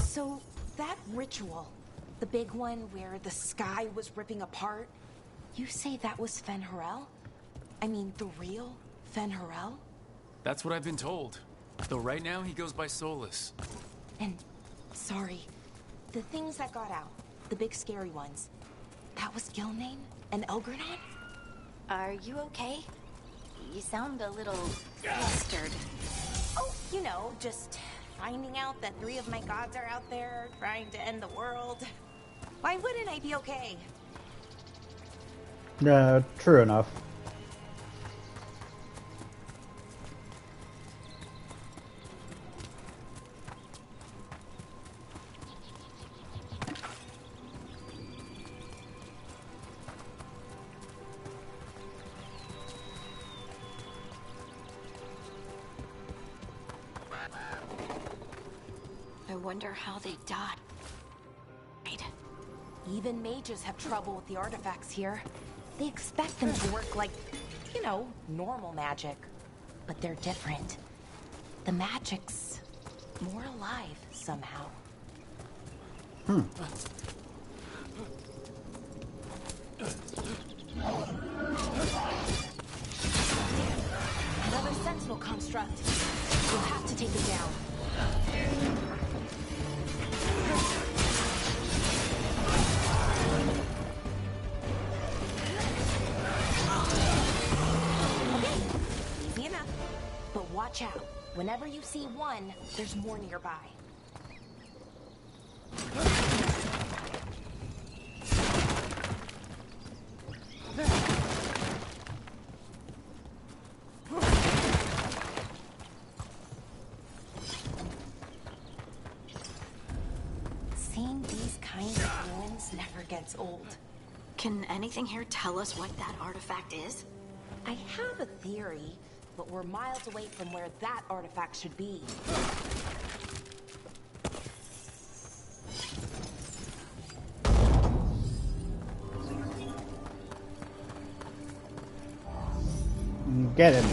Speaker 13: So, that ritual, The big one where the sky was ripping apart? You say that was Fen'Harel? I mean, the real Fen'Harel?
Speaker 3: That's what I've been told. Though right now he goes by Solus.
Speaker 13: And, sorry, the things that got out, the big scary ones, that was Gilnane and Elgranon?
Speaker 7: Are you okay? You sound a little flustered.
Speaker 13: Oh, you know, just finding out that 3 of my gods are out there trying to end the world. Why wouldn't I be okay?
Speaker 1: True enough.
Speaker 7: I wonder how they died.
Speaker 13: Even mages have trouble with the artifacts here. They expect them to work like, you know, normal magic. But they're different. The magic's more alive somehow. Another sentinel construct. We'll have to take it down. Watch out. Whenever you see one, there's more nearby. Seeing these kinds of ruins never gets old.
Speaker 7: Can anything here tell us what that artifact is?
Speaker 13: I have a theory, but we're miles away from where that artifact should be.
Speaker 1: Get him.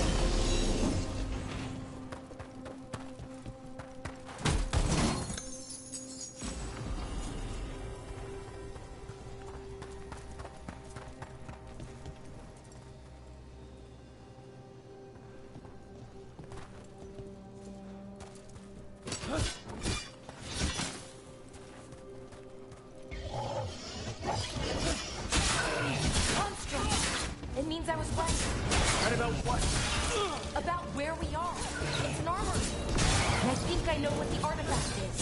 Speaker 13: It means I was right.
Speaker 10: Right about what?
Speaker 13: About where we are. It's an armory. And I think I know what the artifact is.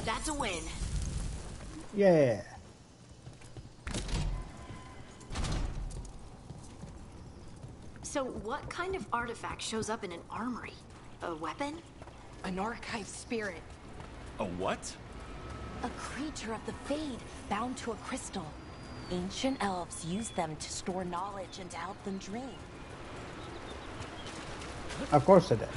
Speaker 7: That's a win.
Speaker 1: Yeah.
Speaker 7: So what kind of artifact shows up in an armory? A weapon?
Speaker 13: An archive spirit.
Speaker 3: A what?
Speaker 13: A creature of the Fade, bound to a crystal. Ancient elves use them to store knowledge and to help them dream.
Speaker 1: Of course it did.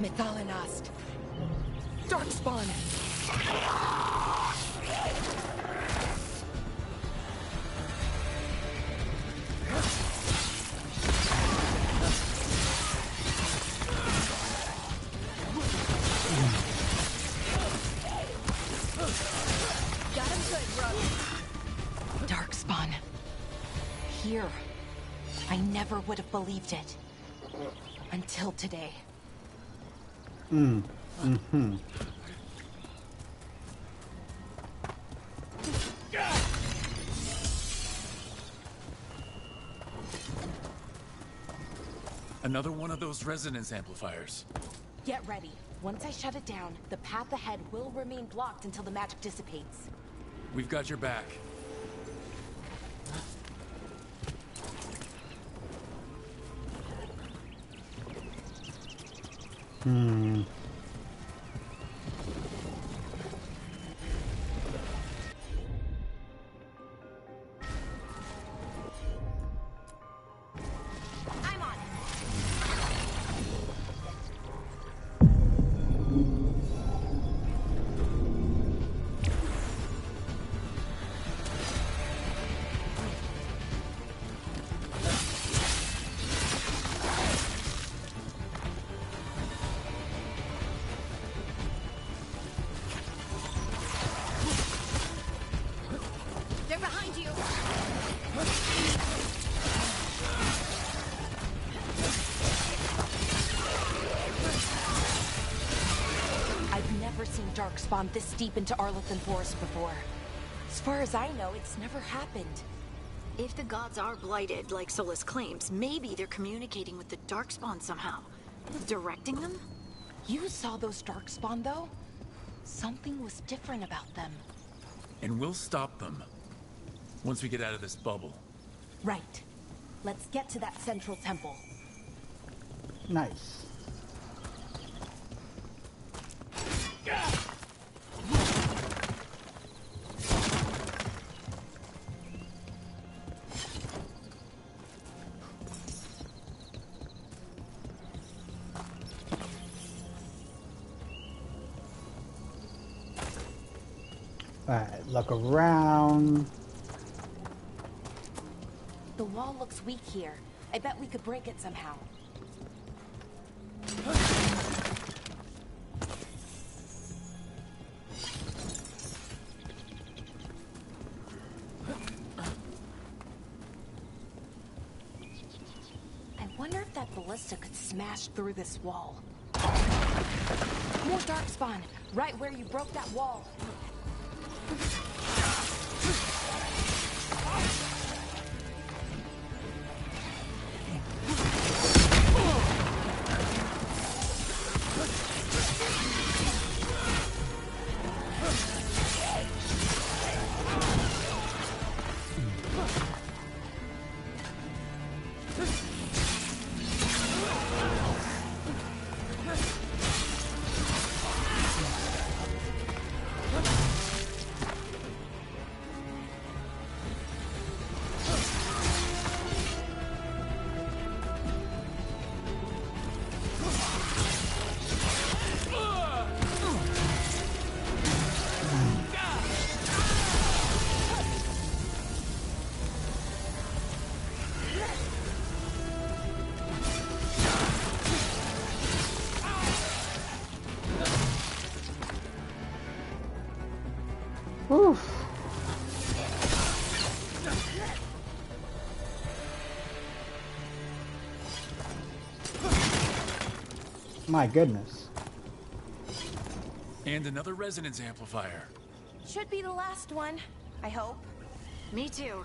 Speaker 13: Methalinast. Darkspawn.
Speaker 6: Got him good, Rogue.
Speaker 13: Darkspawn. Here. I never would have believed it. Until today.
Speaker 3: Another one of those resonance amplifiers.
Speaker 13: Get ready. Once I shut it down, the path ahead will remain blocked until the magic dissipates.
Speaker 3: We've got your back.
Speaker 13: I'm on. They're behind you. I've never seen Darkspawn this deep into Arlethan Forest before. As far as I know, it's never happened.
Speaker 7: If the gods are blighted, like Solus claims, maybe they're communicating with the Darkspawn somehow. Directing them?
Speaker 13: You saw those Darkspawn, though? Something was different about them.
Speaker 3: And we'll stop them. Once we get out of this bubble.
Speaker 13: Right. Let's get to that central temple.
Speaker 1: Nice. Alright, look around.
Speaker 13: The wall looks weak here. I bet we could break it somehow. I wonder if that ballista could smash through this wall. More Darkspawn, right where you broke that wall.
Speaker 1: Oof. My goodness.
Speaker 3: And another resonance amplifier.
Speaker 13: Should be the last one, I hope.
Speaker 7: Me too.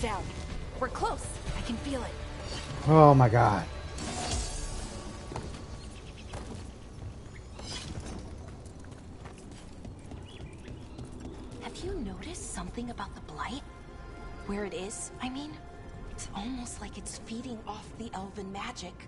Speaker 13: Down. We're close. I can feel it.
Speaker 1: Oh my god.
Speaker 13: Have you noticed something about the blight? Where it is, I mean? It's almost like it's feeding off the elven magic.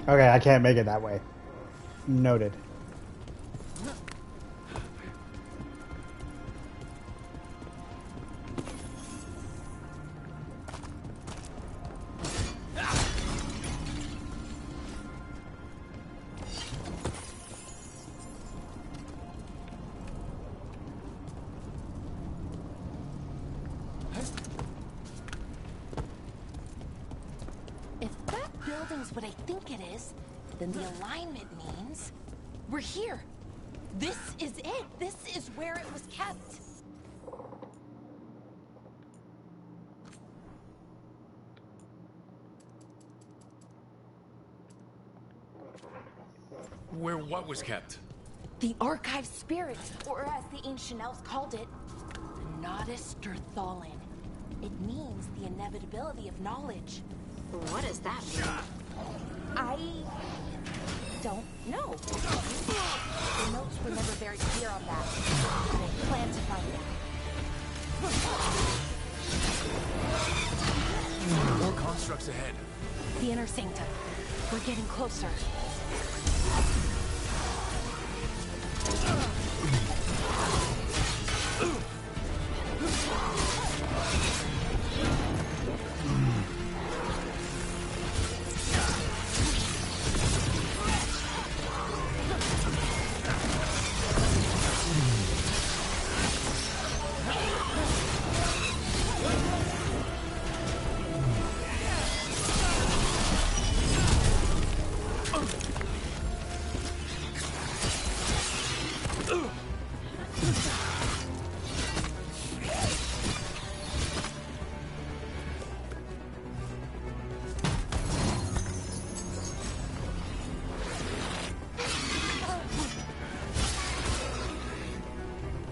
Speaker 1: Okay, I can't make it that way. Noted.
Speaker 13: If that building's what I think it is, then the alignment means we're here. This is it. This is where it was kept.
Speaker 3: Where what was kept?
Speaker 13: The archive spirit, or as the ancient elves called it, Nodus Thalin. It means the inevitability of knowledge.
Speaker 7: What does that mean?
Speaker 13: I don't know. The notes were never very clear on that. But I plan to find out.
Speaker 3: More constructs ahead.
Speaker 13: The inner sanctum. We're getting closer.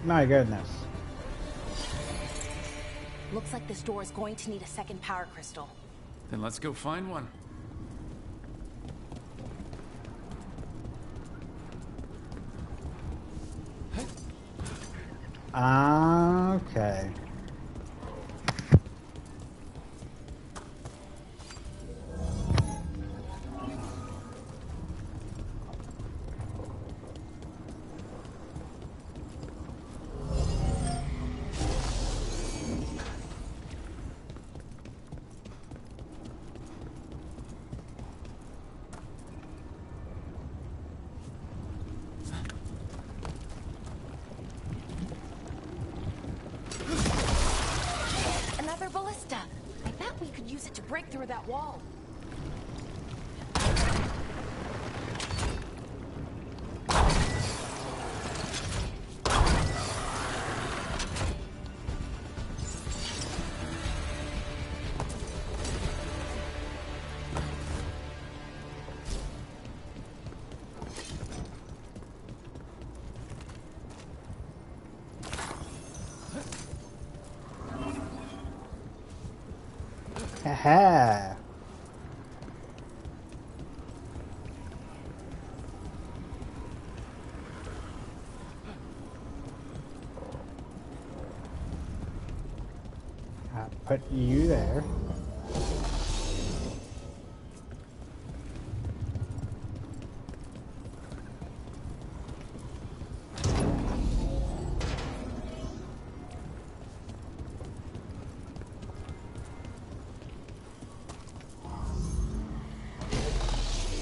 Speaker 1: My goodness.
Speaker 13: Looks like this door is going to need a second power crystal.
Speaker 3: Then let's go find one.
Speaker 1: Okay.
Speaker 13: Another ballista. I bet we could use it to break through that wall.
Speaker 1: Haha. Put you there.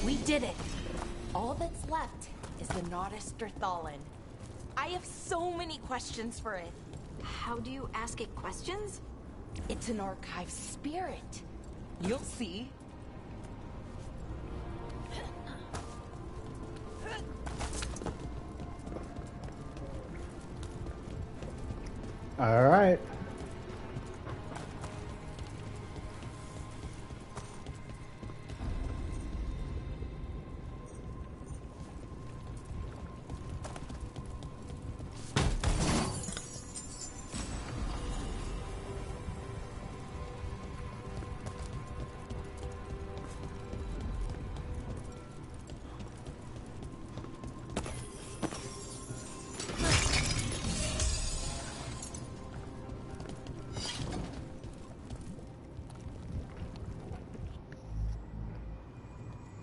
Speaker 13: We did it. All that's left is the Nodus Thalin. I have so many questions for it.
Speaker 7: How do you ask it questions?
Speaker 13: It's an archive spirit. You'll see.
Speaker 1: All right.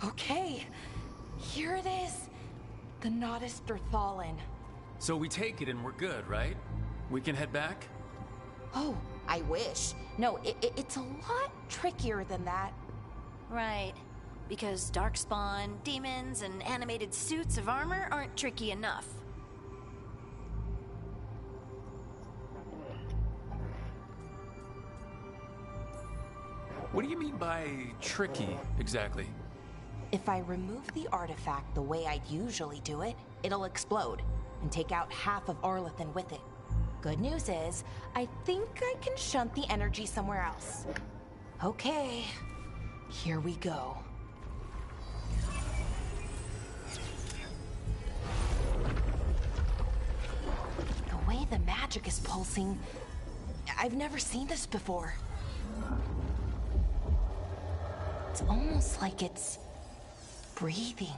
Speaker 13: Okay, here it is. The Nodus Derthalin.
Speaker 3: So we take it and we're good, right? We can head back?
Speaker 13: Oh, I wish. No, it's a lot trickier than that.
Speaker 7: Right. Because darkspawn, demons, and animated suits of armor aren't tricky enough.
Speaker 3: What do you mean by tricky, exactly?
Speaker 13: If I remove the artifact the way I'd usually do it, it'll explode and take out half of Arlathan with it. Good news is, I think I can shunt the energy somewhere else. Okay, here we go. The way the magic is pulsing, I've never seen this before. It's almost like it's breathing.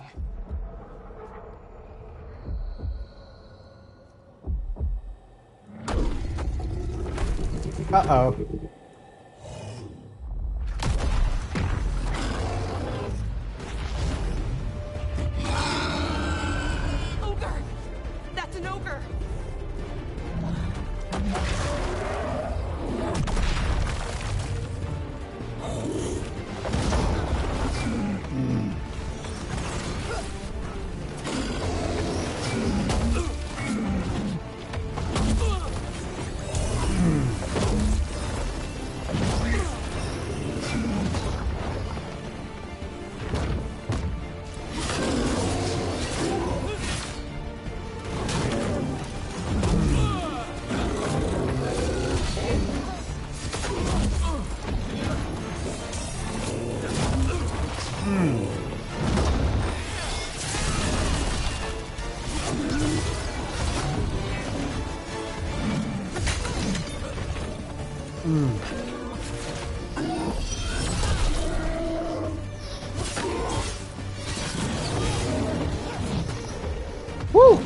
Speaker 1: Uh-oh.
Speaker 13: Ogre! That's an ogre!
Speaker 1: Woo!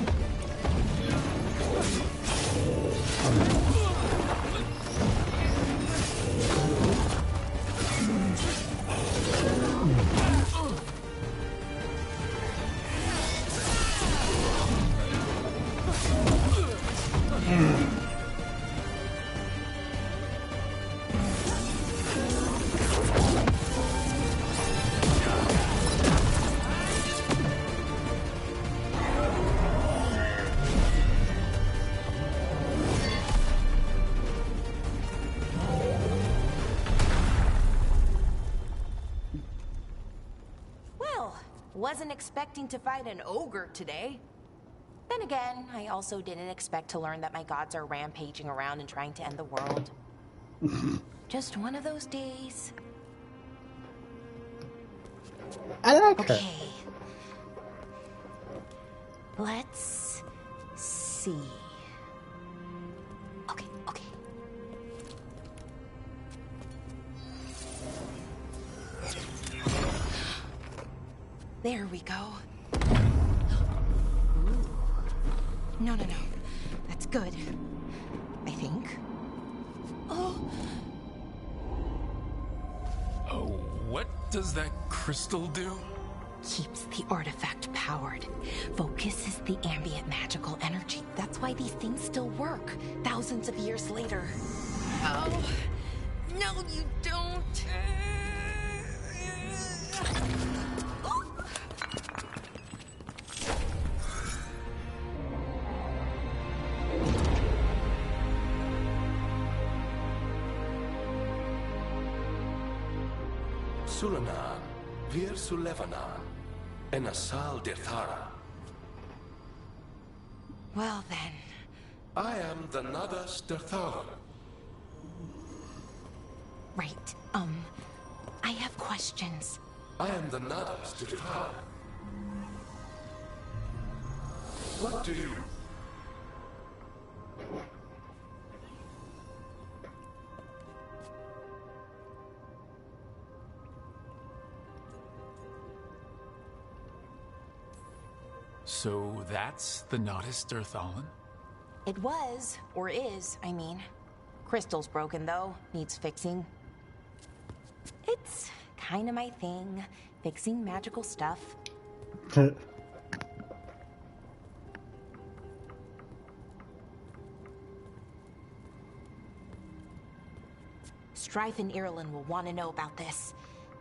Speaker 13: Wasn't expecting to fight an ogre today. Then again, I also didn't expect to learn that my gods are rampaging around and trying to end the world. Just one of those days.
Speaker 1: I like her.
Speaker 13: Okay. Let's see. Okay. There we go. Ooh. No. That's good. I think. Oh,
Speaker 3: what does that crystal do?
Speaker 13: keeps the artifact powered. Focuses the ambient magical energy. That's why these things still work, thousands of years later. Oh, no you don't.
Speaker 2: Sulanan, Vir Sulevanan, and Asal Dirthara.
Speaker 13: Well then.
Speaker 2: I am the Nadas Dirthara.
Speaker 13: Right, I have questions.
Speaker 2: I am the Nadas Dirthara. What do you...
Speaker 3: So that's the Nodus Dirthalin?
Speaker 13: It was, or is, I mean. Crystal's broken though, needs fixing. It's kind of my thing, fixing magical stuff. Strife and Irulan will want to know about this.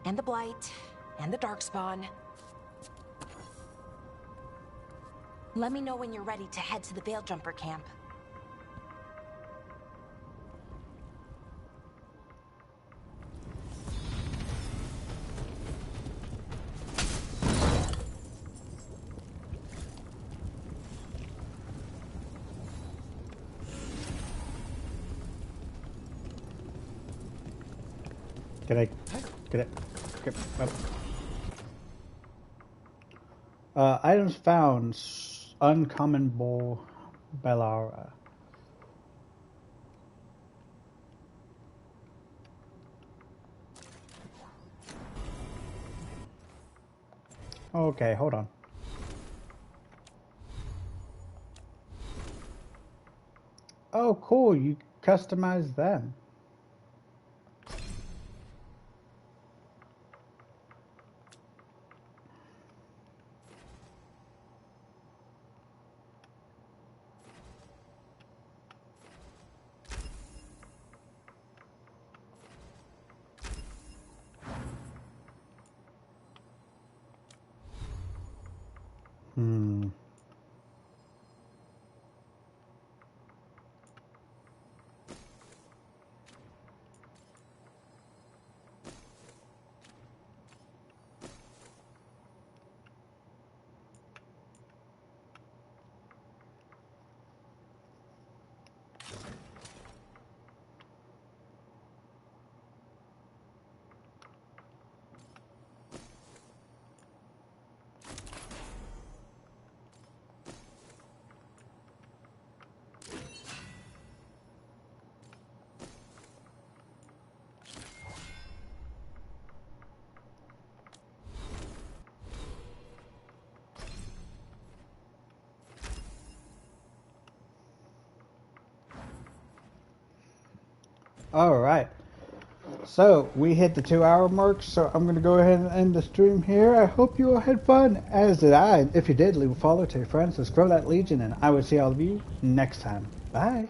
Speaker 13: And the Blight, and the Darkspawn. Let me know when you're ready to head to the Veil Jumper camp.
Speaker 1: Get it. Items found. Uncommon Bull Bellara. Okay, hold on. Oh, cool. You customize them. Alright, so we hit the 2-hour mark, so I'm going to go ahead and end the stream here. I hope you all had fun, as did I. If you did, leave a follow to your friends, subscribe to that Legion, and I will see all of you next time. Bye.